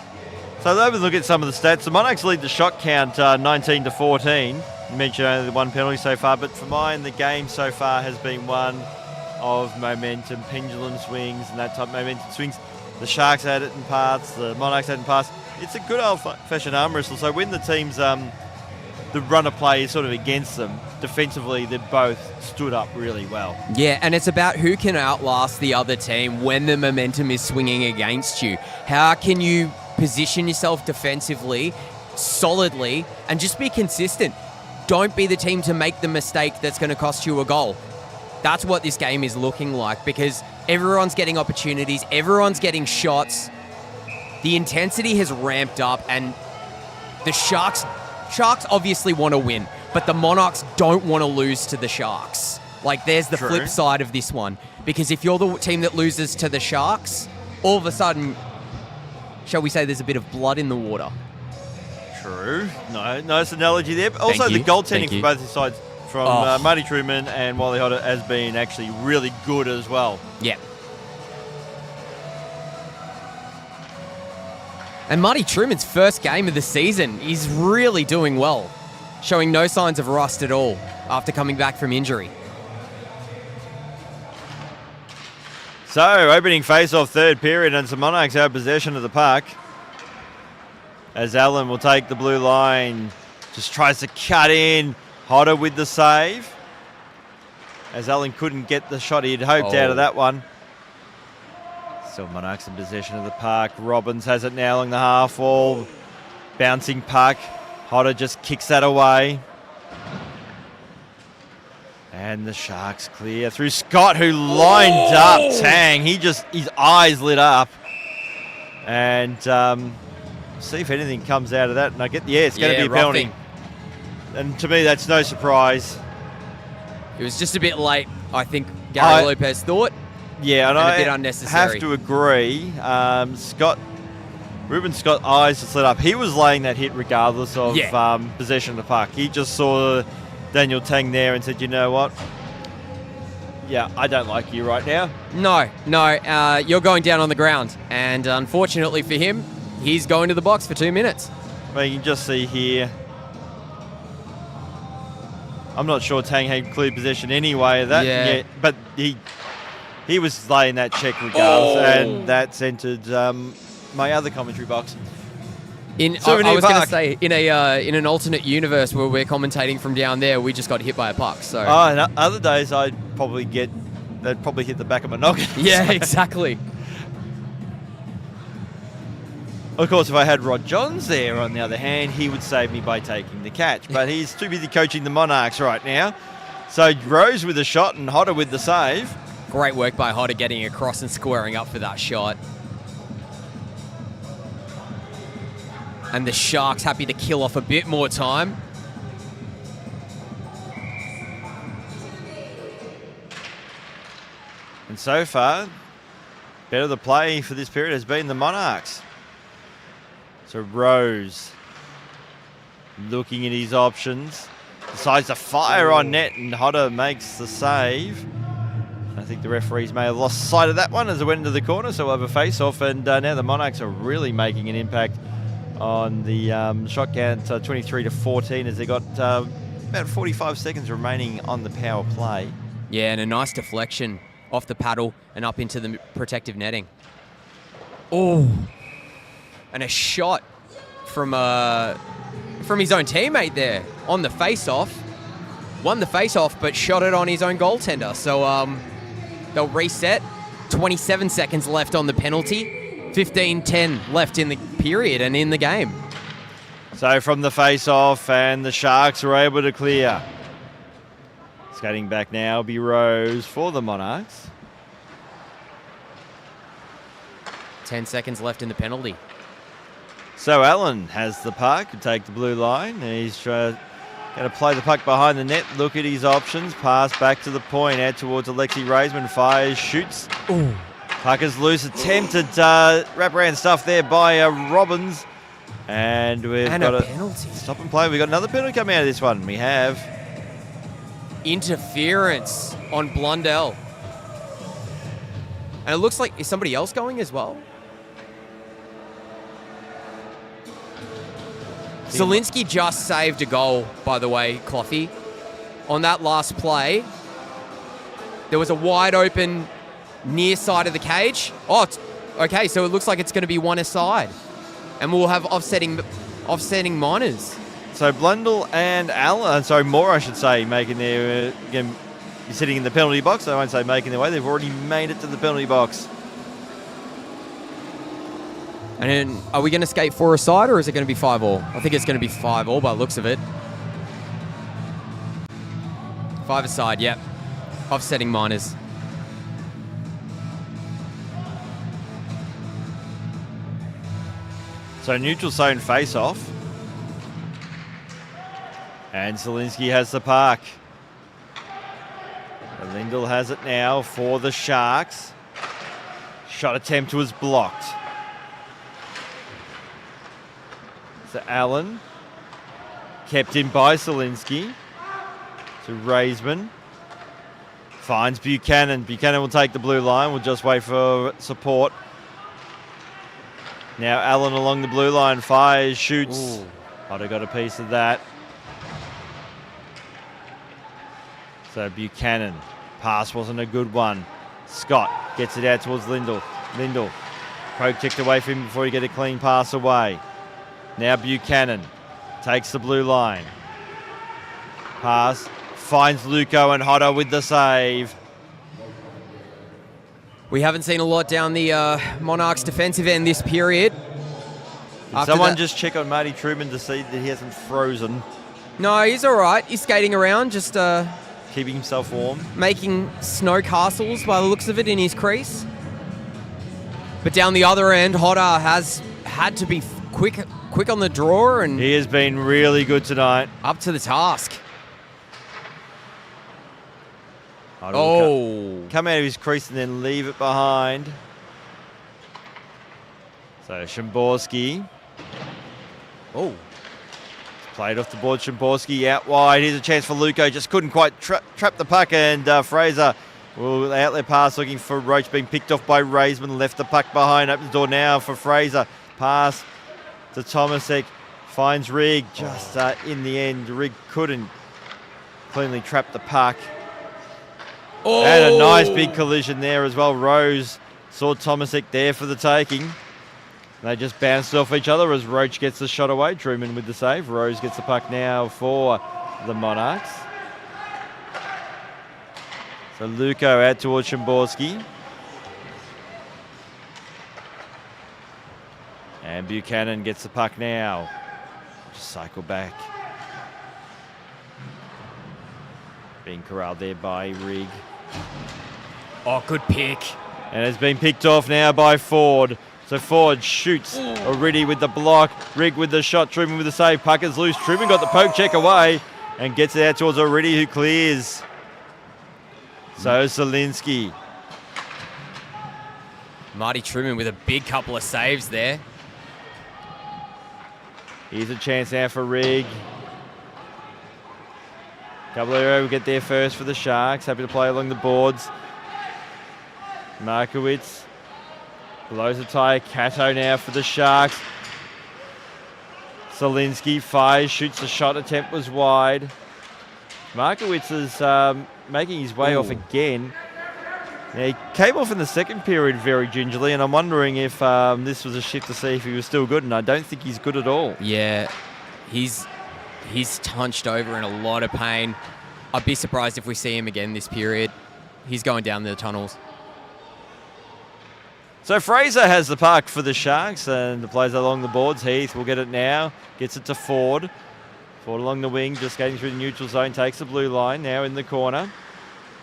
S1: let's look at some of the stats. The Monarchs lead the shot count 19-14. You mentioned only the one penalty so far, but for mine, the game so far has been one of momentum, pendulum swings, and that type of momentum swings. The Sharks had it in parts, the Monarchs had it in parts. It's a good old-fashioned arm wrestle. So when the team's the run of play is sort of against them, defensively, they've both stood up really well.
S2: Yeah, and it's about who can outlast the other team when the momentum is swinging against you. How can you position yourself defensively, solidly, and just be consistent? Don't be the team to make the mistake that's going to cost you a goal. That's what this game is looking like, because everyone's getting opportunities, everyone's getting shots. The intensity has ramped up, and the Sharks obviously want to win, but the Monarchs don't want to lose to the Sharks. Like, there's the flip side of this one, because if you're the team that loses to the Sharks, all of a sudden, shall we say, there's a bit of blood in the water.
S1: True. No, nice analogy there. But also, the goaltending for both sides from Marty Truman and Wally Hodder has been actually really good as well.
S2: Yeah. And Marty Truman's first game of the season is really doing well, showing no signs of rust at all after coming back from injury.
S1: So, opening face-off third period, and some Monarchs have possession of the puck. As Allen will take the blue line, just tries to cut in. Hodder with the save. As Allen couldn't get the shot he had hoped out of that one. Still Monarchs in possession of the puck. Robbins has it now along the half wall. Bouncing puck. Hodder just kicks that away. And the Sharks clear through Scott, who lined up Tang. His eyes lit up. And see if anything comes out of that. And it's going to be a penalty.
S2: Roughing.
S1: And to me, that's no surprise.
S2: It was just a bit late, I think Gary Lopez thought.
S1: Yeah, and
S2: a bit unnecessary.
S1: Have to agree. Ruben Scott's eyes just lit up. He was laying that hit regardless of possession of the puck. He just saw Daniel Tang there and said, you know what? Yeah, I don't like you right now.
S2: No, you're going down on the ground. And unfortunately for him, he's going to the box for 2 minutes.
S1: Well, you can just see here. I'm not sure Tang had clear possession anyway of that. Yeah, but he was laying that check regardless, and that's entered my other commentary box.
S2: I was going to say, in in an alternate universe where we're commentating from down there, we just got hit by a puck. So.
S1: And other days they'd probably hit the back of my noggin.
S2: Yeah, exactly.
S1: Of course, if I had Rod Johns there, on the other hand, he would save me by taking the catch. But he's too busy coaching the Monarchs right now. So Rose with the shot and Hodder with the save.
S2: Great work by Hodder getting across and squaring up for that shot. And the Sharks happy to kill off a bit more time.
S1: And so far, better the play for this period has been the Monarchs. So Rose, looking at his options, decides to fire on net, and Hodder makes the save. I think the referees may have lost sight of that one as it went into the corner, so we'll have a face-off, and now the Monarchs are really making an impact on the shot count, 23-14, as they got about 45 seconds remaining on the power play.
S2: Yeah, and a nice deflection off the paddle and up into the protective netting. Oh, and a shot from his own teammate there on the face-off. Won the face-off, but shot it on his own goaltender. So they'll reset. 27 seconds left on the penalty. 15-10 left in the period and in the game.
S1: So from the face-off, and the Sharks are able to clear. Skating back now will be Rose for the Monarchs.
S2: 10 seconds left in the penalty.
S1: So Allen has the puck, can take the blue line. He's going to play the puck behind the net, look at his options, pass back to the point, out towards Alexi Raisman, fires, shoots.
S2: Ooh.
S1: Puck is loose, attempted wraparound stuff there by Robbins. And we've got
S2: a penalty.
S1: Stop and play. We've got another penalty coming out of this one. We have
S2: interference on Blundell. And it looks like, is somebody else going as well? Zielinski just saved a goal, by the way, Cloughy. On that last play, there was a wide open near side of the cage. Oh, okay, so it looks like it's going to be one aside. And we'll have offsetting minors.
S1: So Blundell and Allen, sorry, Moore, I should say, making their, again, sitting in the penalty box. I won't say making their way. They've already made it to the penalty box.
S2: And then, are we going to skate 4 aside, or is it going to be 5-all? I think it's going to be 5-all by the looks of it. 5 aside, yep. Offsetting minors.
S1: So neutral zone face-off. And Zielinski has the puck. Lindell has it now for the Sharks. Shot attempt was blocked. So Allen, kept in by Zielinski. To Raisman. Finds Buchanan. Buchanan will take the blue line. We'll just wait for support. Now Allen along the blue line, fires, shoots. I'd have got a piece of that. So Buchanan. Pass wasn't a good one. Scott gets it out towards Lindell. Lindell. Poke checked away from him before he get a clean pass away. Now Buchanan takes the blue line. Pass. Finds Luco and Hodder with the save.
S2: We haven't seen a lot down the Monarchs defensive end this period.
S1: Someone just check on Marty Truman to see that he hasn't frozen.
S2: No, he's all right. He's skating around, just
S1: keeping himself warm.
S2: Making snow castles by the looks of it in his crease. But down the other end, Hodder has had to be quick on the draw, and
S1: he has been really good tonight.
S2: Up to the task.
S1: Come out of his crease and then leave it behind. So Szymborski. Played off the board. Szymborski out wide. Here's a chance for Luco. Just couldn't quite trap the puck, and Fraser will outlet pass looking for Roach, being picked off by Raisman. Left the puck behind. Opens the door now for Fraser. Pass to Tomasek. Finds Rigg. Just in the end, Rigg couldn't cleanly trap the puck. And a nice big collision there as well. Rose saw Tomasek there for the taking. They just bounced off each other as Roach gets the shot away. Truman with the save. Rose gets the puck now for the Monarchs. So Luco out towards Szymborski. And Buchanan gets the puck now. Just cycle back. Being corralled there by Rigg.
S2: Good pick.
S1: And it's been picked off now by Ford. So Ford shoots already with the block. Rigg with the shot. Truman with the save. Puck is loose. Truman got the poke check away and gets it out towards Already, who clears. So Zielinski.
S2: Marty Truman with a big couple of saves there.
S1: Here's a chance now for Rigg. Caballero will get there first for the Sharks. Happy to play along the boards. Markowitz blows a tire. Cato now for the Sharks. Zielinski fires, shoots. The shot attempt was wide. Markowitz is making his way off again. Yeah, he came off in the second period very gingerly, and I'm wondering if this was a shift to see if he was still good, and I don't think he's good at all.
S2: Yeah, he's hunched over in a lot of pain. I'd be surprised if we see him again this period. He's going down the tunnels.
S1: So Fraser has the puck for the Sharks, and the plays along the boards. Heath will get it now, gets it to Ford. Ford along the wing, just getting through the neutral zone, takes the blue line, now in the corner.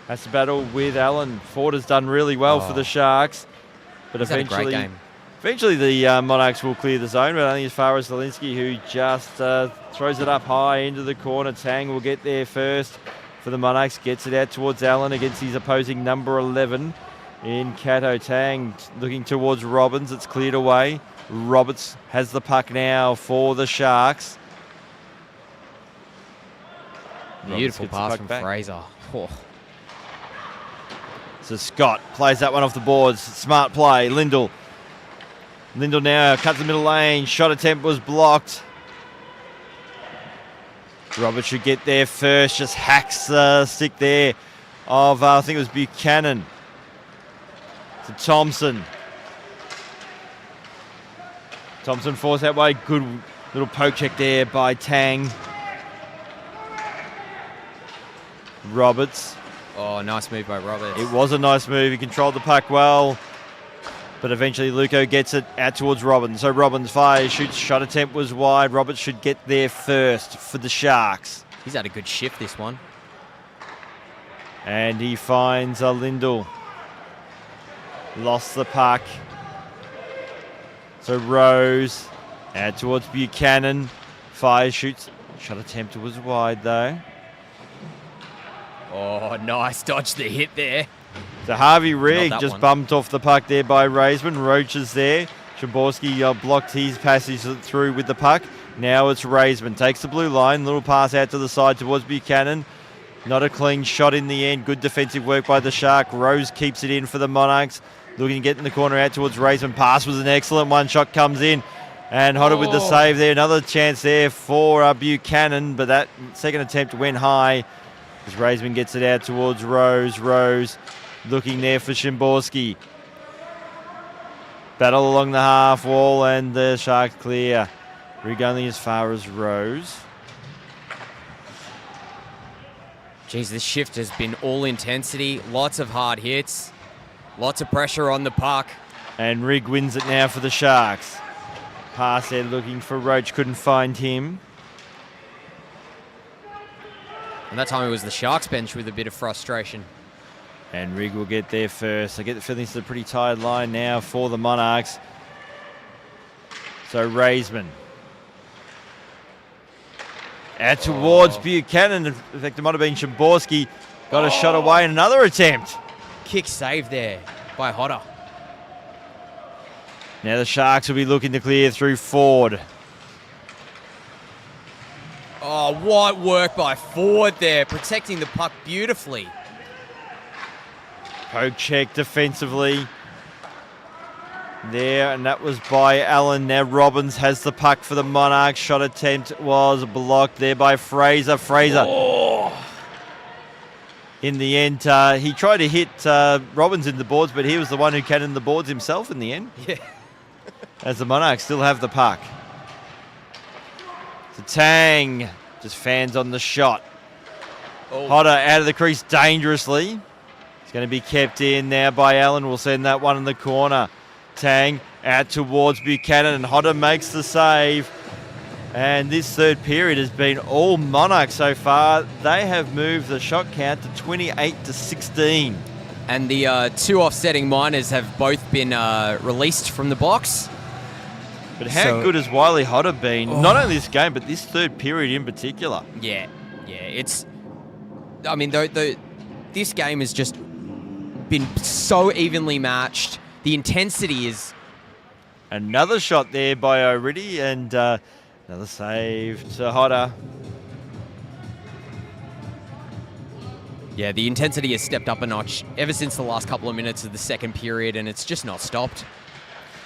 S1: Has to battle with Allen. Ford has done really well for the Sharks, but
S2: He's had a great game.
S1: Eventually the Monarchs will clear the zone, but only as far as Zielinski, who just throws it up high into the corner. Tang will get there first for the Monarchs, gets it out towards Allen against his opposing number 11 in Cato. Tang looking towards Robbins. It's cleared away. Roberts has the puck now for the Sharks.
S2: Beautiful pass from Fraser. Oh.
S1: So Scott plays that one off the boards. Smart play. Lindell now cuts the middle lane. Shot attempt was blocked. Roberts should get there first. Just hacks the stick there of, I think it was Buchanan. To Thompson. Thompson forced that way. Good little poke check there by Tang. Roberts.
S2: Oh, nice move by Roberts.
S1: It was a nice move. He controlled the puck well. But eventually Luco gets it out towards Robbins. So Robbins fires, shoots, shot attempt was wide. Roberts should get there first for the Sharks.
S2: He's had a good shift, this one.
S1: And he finds Lindell. Lost the puck. So Rose out towards Buchanan. Fires, shoots. Shot attempt was wide though.
S2: Oh, nice dodge the hit there.
S1: So Harvey Rigg just
S2: one.
S1: bumped off the puck there by Raisman. Roach is there. Shamborski blocked his passage through with the puck. Now it's Raisman. Takes the blue line. Little pass out to the side towards Buchanan. Not a clean shot in the end. Good defensive work by the Shark. Rose keeps it in for the Monarchs. Looking to get in the corner out towards Raisman. Pass was an excellent one. Shot comes in. And Hodder with the save there. Another chance there for Buchanan. But that second attempt went high. As Raisman gets it out towards Rose. Rose looking there for Szymborski. Battle along the half wall and the Sharks clear. Rigg only as far as Rose.
S2: Geez, this shift has been all intensity. Lots of hard hits. Lots of pressure on the puck.
S1: And Rigg wins it now for the Sharks. Pass there looking for Roach. Couldn't find him.
S2: And that time it was the Sharks bench with a bit of frustration.
S1: And Rigg will get there first. I get the feeling it's a pretty tired line now for the Monarchs. So Raisman. Out towards Buchanan. In fact, it might have been Szymborski. Got a shot away and another attempt.
S2: Kick save there by Hodder.
S1: Now the Sharks will be looking to clear through Ford.
S2: Oh, what work by Ford there, protecting the puck beautifully.
S1: Poke check defensively. There, and that was by Allen. Now Robbins has the puck for the Monarchs. Shot attempt was blocked there by Fraser. In the end, he tried to hit Robbins in the boards, but he was the one who cannoned the boards himself in the end.
S2: Yeah.
S1: As the Monarchs still have the puck. So Tang just fans on the shot. Hodder out of the crease dangerously. It's going to be kept in now by Allen. We'll send that one in the corner. Tang out towards Buchanan, and Hodder makes the save. And this third period has been all Monarchs so far. They have moved the shot count to 28-16.
S2: And the two offsetting minors have both been released from the box.
S1: But how good has Wiley Hodder been? Not only this game, but this third period in particular.
S2: Yeah. It's. I mean, this game has just been so evenly matched. The intensity is.
S1: Another shot there by O'Riddy, and another save to Hodder.
S2: Yeah, the intensity has stepped up a notch ever since the last couple of minutes of the second period, and it's just not stopped.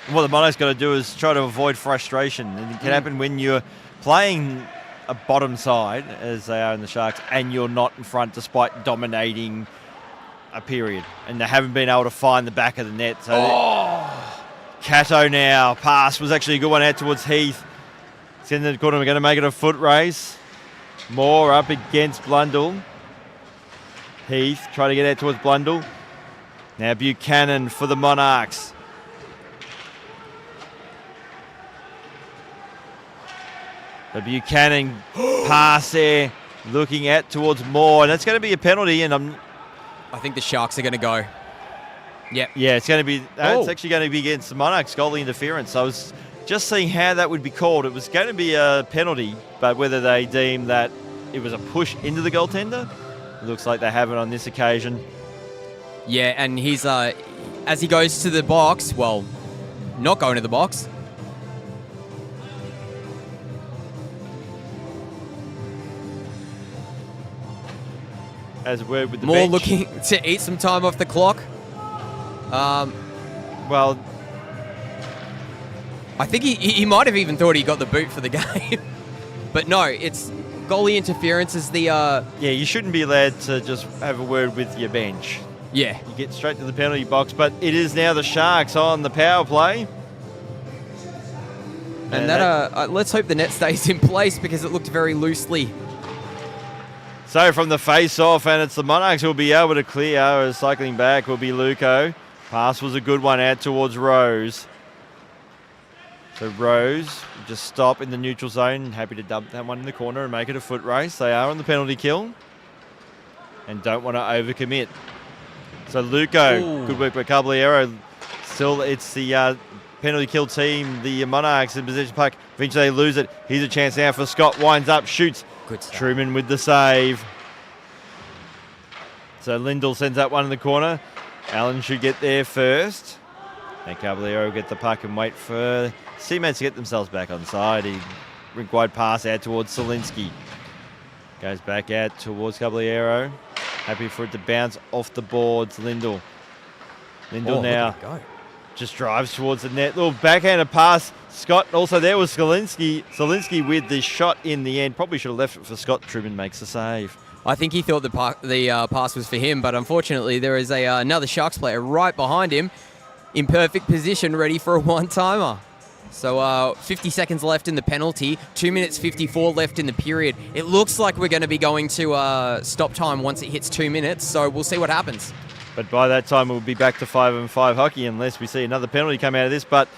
S1: And what the Monarchs got to do is try to avoid frustration. And it can happen when you're playing a bottom side, as they are in the Sharks, and you're not in front despite dominating a period, and they haven't been able to find the back of the net. So Cato now. Pass was actually a good one out towards Heath. It's in the corner. We're going to make it a foot race. Moore up against Blundell. Heath trying to get out towards Blundell. Now Buchanan for the Monarchs. The Buchanan pass there, looking out towards Moore, and that's going to be a penalty. And
S2: I think the Sharks are going to go. Yep.
S1: Yeah, it's going to be. It's actually going to be against the Monarchs goalie interference. I was just seeing how that would be called. It was going to be a penalty, but whether they deem that it was a push into the goaltender, it looks like they haven't on this occasion.
S2: Yeah, and he's as he goes to the box, well, not going to the box.
S1: As a word with the
S2: More
S1: bench.
S2: looking to eat some time off the clock.
S1: Well,
S2: I think he might have even thought he got the boot for the game. But no, it's goalie interference is the...
S1: yeah, you shouldn't be allowed to just have a word with your bench.
S2: Yeah.
S1: You get straight to the penalty box, but it is now the Sharks on the power play.
S2: And that let's hope the net stays in place because it looked very loosely.
S1: So from the face-off, and it's the Monarchs who will be able to clear. As cycling back will be Luco. Pass was a good one out towards Rose. So Rose will just stop in the neutral zone. Happy to dump that one in the corner and make it a foot race. They are on the penalty kill and don't want to overcommit. So Luco, good work by Caballero. Still, it's the penalty kill team, the Monarchs in possession puck. Eventually they lose it. Here's a chance now for Scott. Winds up, shoots.
S2: Good stuff.
S1: Truman with the save. So Lindell sends that one in the corner. Allen should get there first. And Caballero will get the puck and wait for Seamates to get themselves back on side. He rink wide pass out towards Solinsky. Goes back out towards Caballero. Happy for it to bounce off the boards. Lindell now just drives towards the net. Little backhanded pass. Scott also there was Solinsky. Solinsky with the shot in the end. Probably should have left it for Scott. Truman makes the save.
S2: I think he thought the pass was for him, but unfortunately there is another Sharks player right behind him in perfect position, ready for a one-timer. So 50 seconds left in the penalty, 2 minutes 54 left in the period. It looks like we're going to be going to stop time once it hits 2 minutes, so we'll see what happens.
S1: But by that time we'll be back to 5-5 hockey unless we see another penalty come out of this. But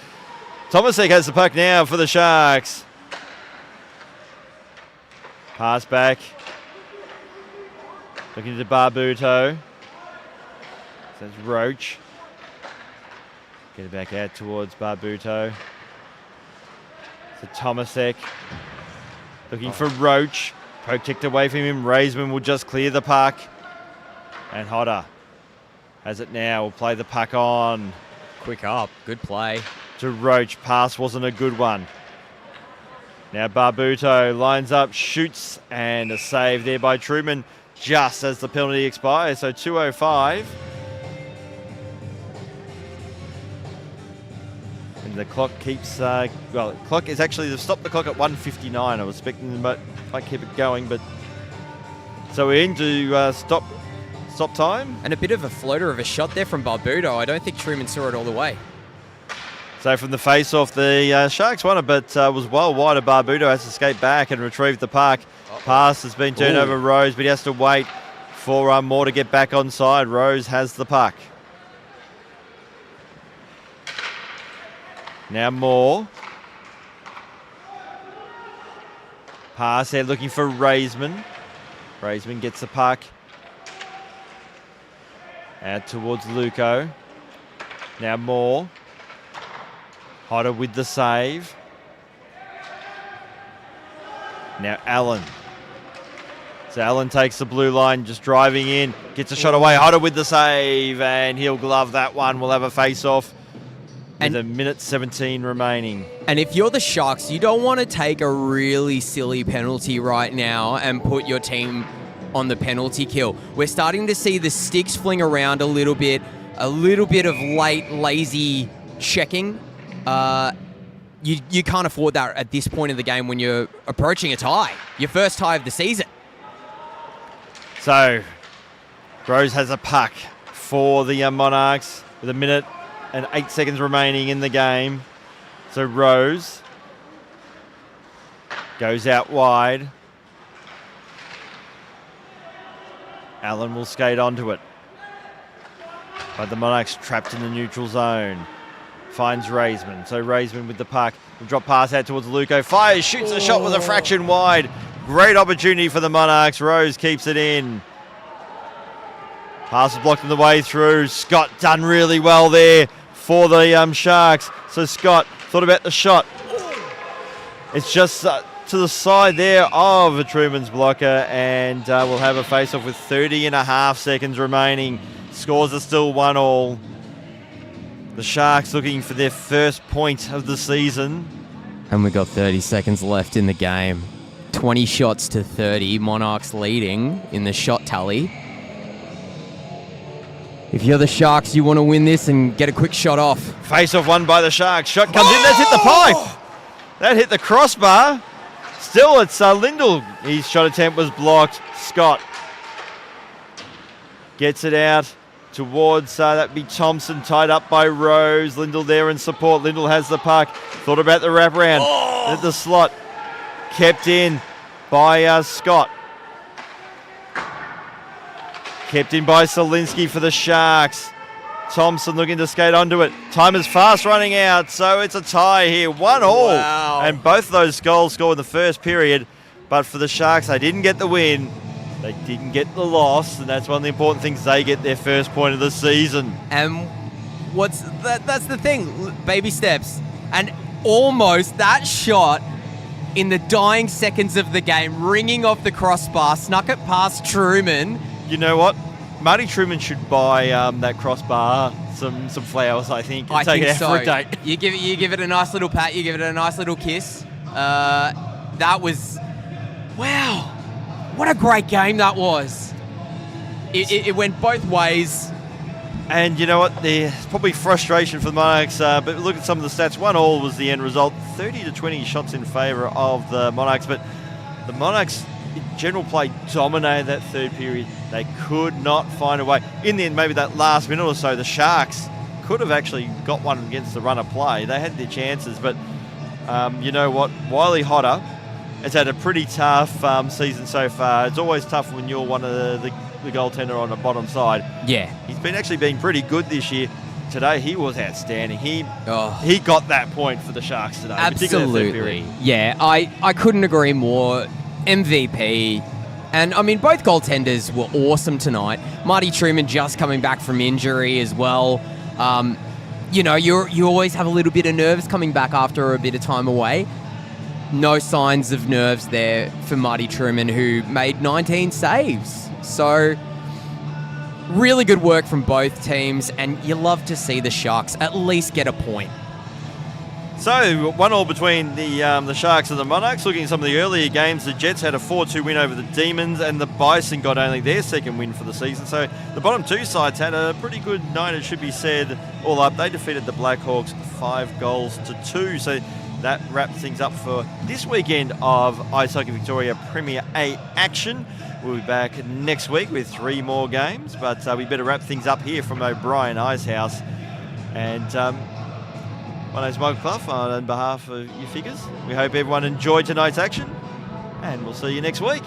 S1: Tomasek has the puck now for the Sharks. Pass back. Looking to Barbuto. That's Roach. Get it back out towards Barbuto. So Tomasek. Looking for Roach. Poke checked away from him. Raisman will just clear the puck. And Hodder has it now. Will play the puck on.
S2: Quick up. Good play.
S1: To Roach. Pass wasn't a good one. Now Barbuto lines up, shoots, and a save there by Truman just as the penalty expires. So 2:05. And the clock keeps, the clock is actually, they've stopped the clock at 1:59. I was expecting them might keep it going, but so we're into stop time.
S2: And a bit of a floater of a shot there from Barbuto. I don't think Truman saw it all the way.
S1: So from the face-off, the Sharks won it, but was well wide of Barbuto. Has to skate back and retrieve the puck. Pass has been turned over Rose, but he has to wait for Moore to get back on side. Rose has the puck. Now Moore. Pass there looking for Raisman. Raisman gets the puck. Out towards Luco. Now Moore. Hodder with the save. Now Allen. So Allen takes the blue line, just driving in, gets a shot away. Hodder with the save, and he'll glove that one. We'll have a face-off with a minute 17 remaining.
S2: And if you're the Sharks, you don't want to take a really silly penalty right now and put your team on the penalty kill. We're starting to see the sticks fling around a little bit of late, lazy checking. You can't afford that at this point in the game when you're approaching a tie. Your first tie of the season.
S1: So, Rose has a puck. for the Monarchs with 1 minute and 8 seconds remaining in the game. So Rose goes out wide. Allen will skate onto it. But the Monarchs trapped in the neutral zone. Finds Raisman. So Raisman with the puck. The drop pass out towards Luco. Fires, shoots a shot with a fraction wide. Great opportunity for the Monarchs. Rose keeps it in. Pass is blocked on the way through. Scott done really well there for the Sharks. So Scott thought about the shot. It's just to the side there of Truman's blocker, and we'll have a face-off with 30.5 seconds remaining. Scores are still 1-1. The Sharks looking for their first point of the season.
S2: And we've got 30 seconds left in the game. 20 shots to 30. Monarchs leading in the shot tally. If you're the Sharks, you want to win this and get a quick shot off.
S1: Face-off won by the Sharks. Shot comes in. That's hit the pipe. That hit the crossbar. Still, it's Lindell. His shot attempt was blocked. Scott gets it out towards, that'd be Thompson, tied up by Rose. Lindell there in support. Lindell has the puck. Thought about the wraparound. At the slot. Kept in by Scott. Kept in by Solinsky for the Sharks. Thompson looking to skate onto it. Time is fast running out, so it's a tie here. 1-1.
S2: Wow.
S1: And both those goals scored in the first period. But for the Sharks, they didn't get the win. They didn't get the loss, and that's one of the important things. They get their first point of the season.
S2: And that's the thing, baby steps. And almost that shot in the dying seconds of the game, ringing off the crossbar, snuck it past Truman.
S1: You know what? Marty Truman should buy that crossbar some flowers, I think, and take it out for a date.
S2: You give it a nice little pat, you give it a nice little kiss. That was, wow. What a great game that was. It went both ways.
S1: And you know what? There's probably frustration for the Monarchs, but look at some of the stats. 1-1 was the end result. 30-20 shots in favour of the Monarchs, but the Monarchs, in general play, dominated that third period. They could not find a way. In the end, maybe that last minute or so, the Sharks could have actually got one against the run of play. They had their chances, but you know what? Wiley Hodder has had a pretty tough season so far. It's always tough when you're one of the goaltender on the bottom side.
S2: Yeah.
S1: He's been pretty good this year. Today, he was outstanding. He got that point for the Sharks today.
S2: Absolutely. Yeah, I couldn't agree more. MVP. And, I mean, both goaltenders were awesome tonight. Marty Truman just coming back from injury as well. You know, you always have a little bit of nerves coming back after a bit of time away. No signs of nerves there for Marty Truman, who made 19 saves. So, really good work from both teams, and you love to see the Sharks at least get a point.
S1: So, 1-1 between the Sharks and the Monarchs. Looking at some of the earlier games, the Jets had a 4-2 win over the Demons, and the Bison got only their second win for the season. So, the bottom two sides had a pretty good night, it should be said. All up, they defeated the Blackhawks 5-2. So, that wraps things up for this weekend of Ice Hockey Victoria Premier A action. We'll be back next week with 3 more games, but we better wrap things up here from O'Brien Icehouse. And my name's Michael Clough, on behalf of you figures. We hope everyone enjoyed tonight's action, and we'll see you next week.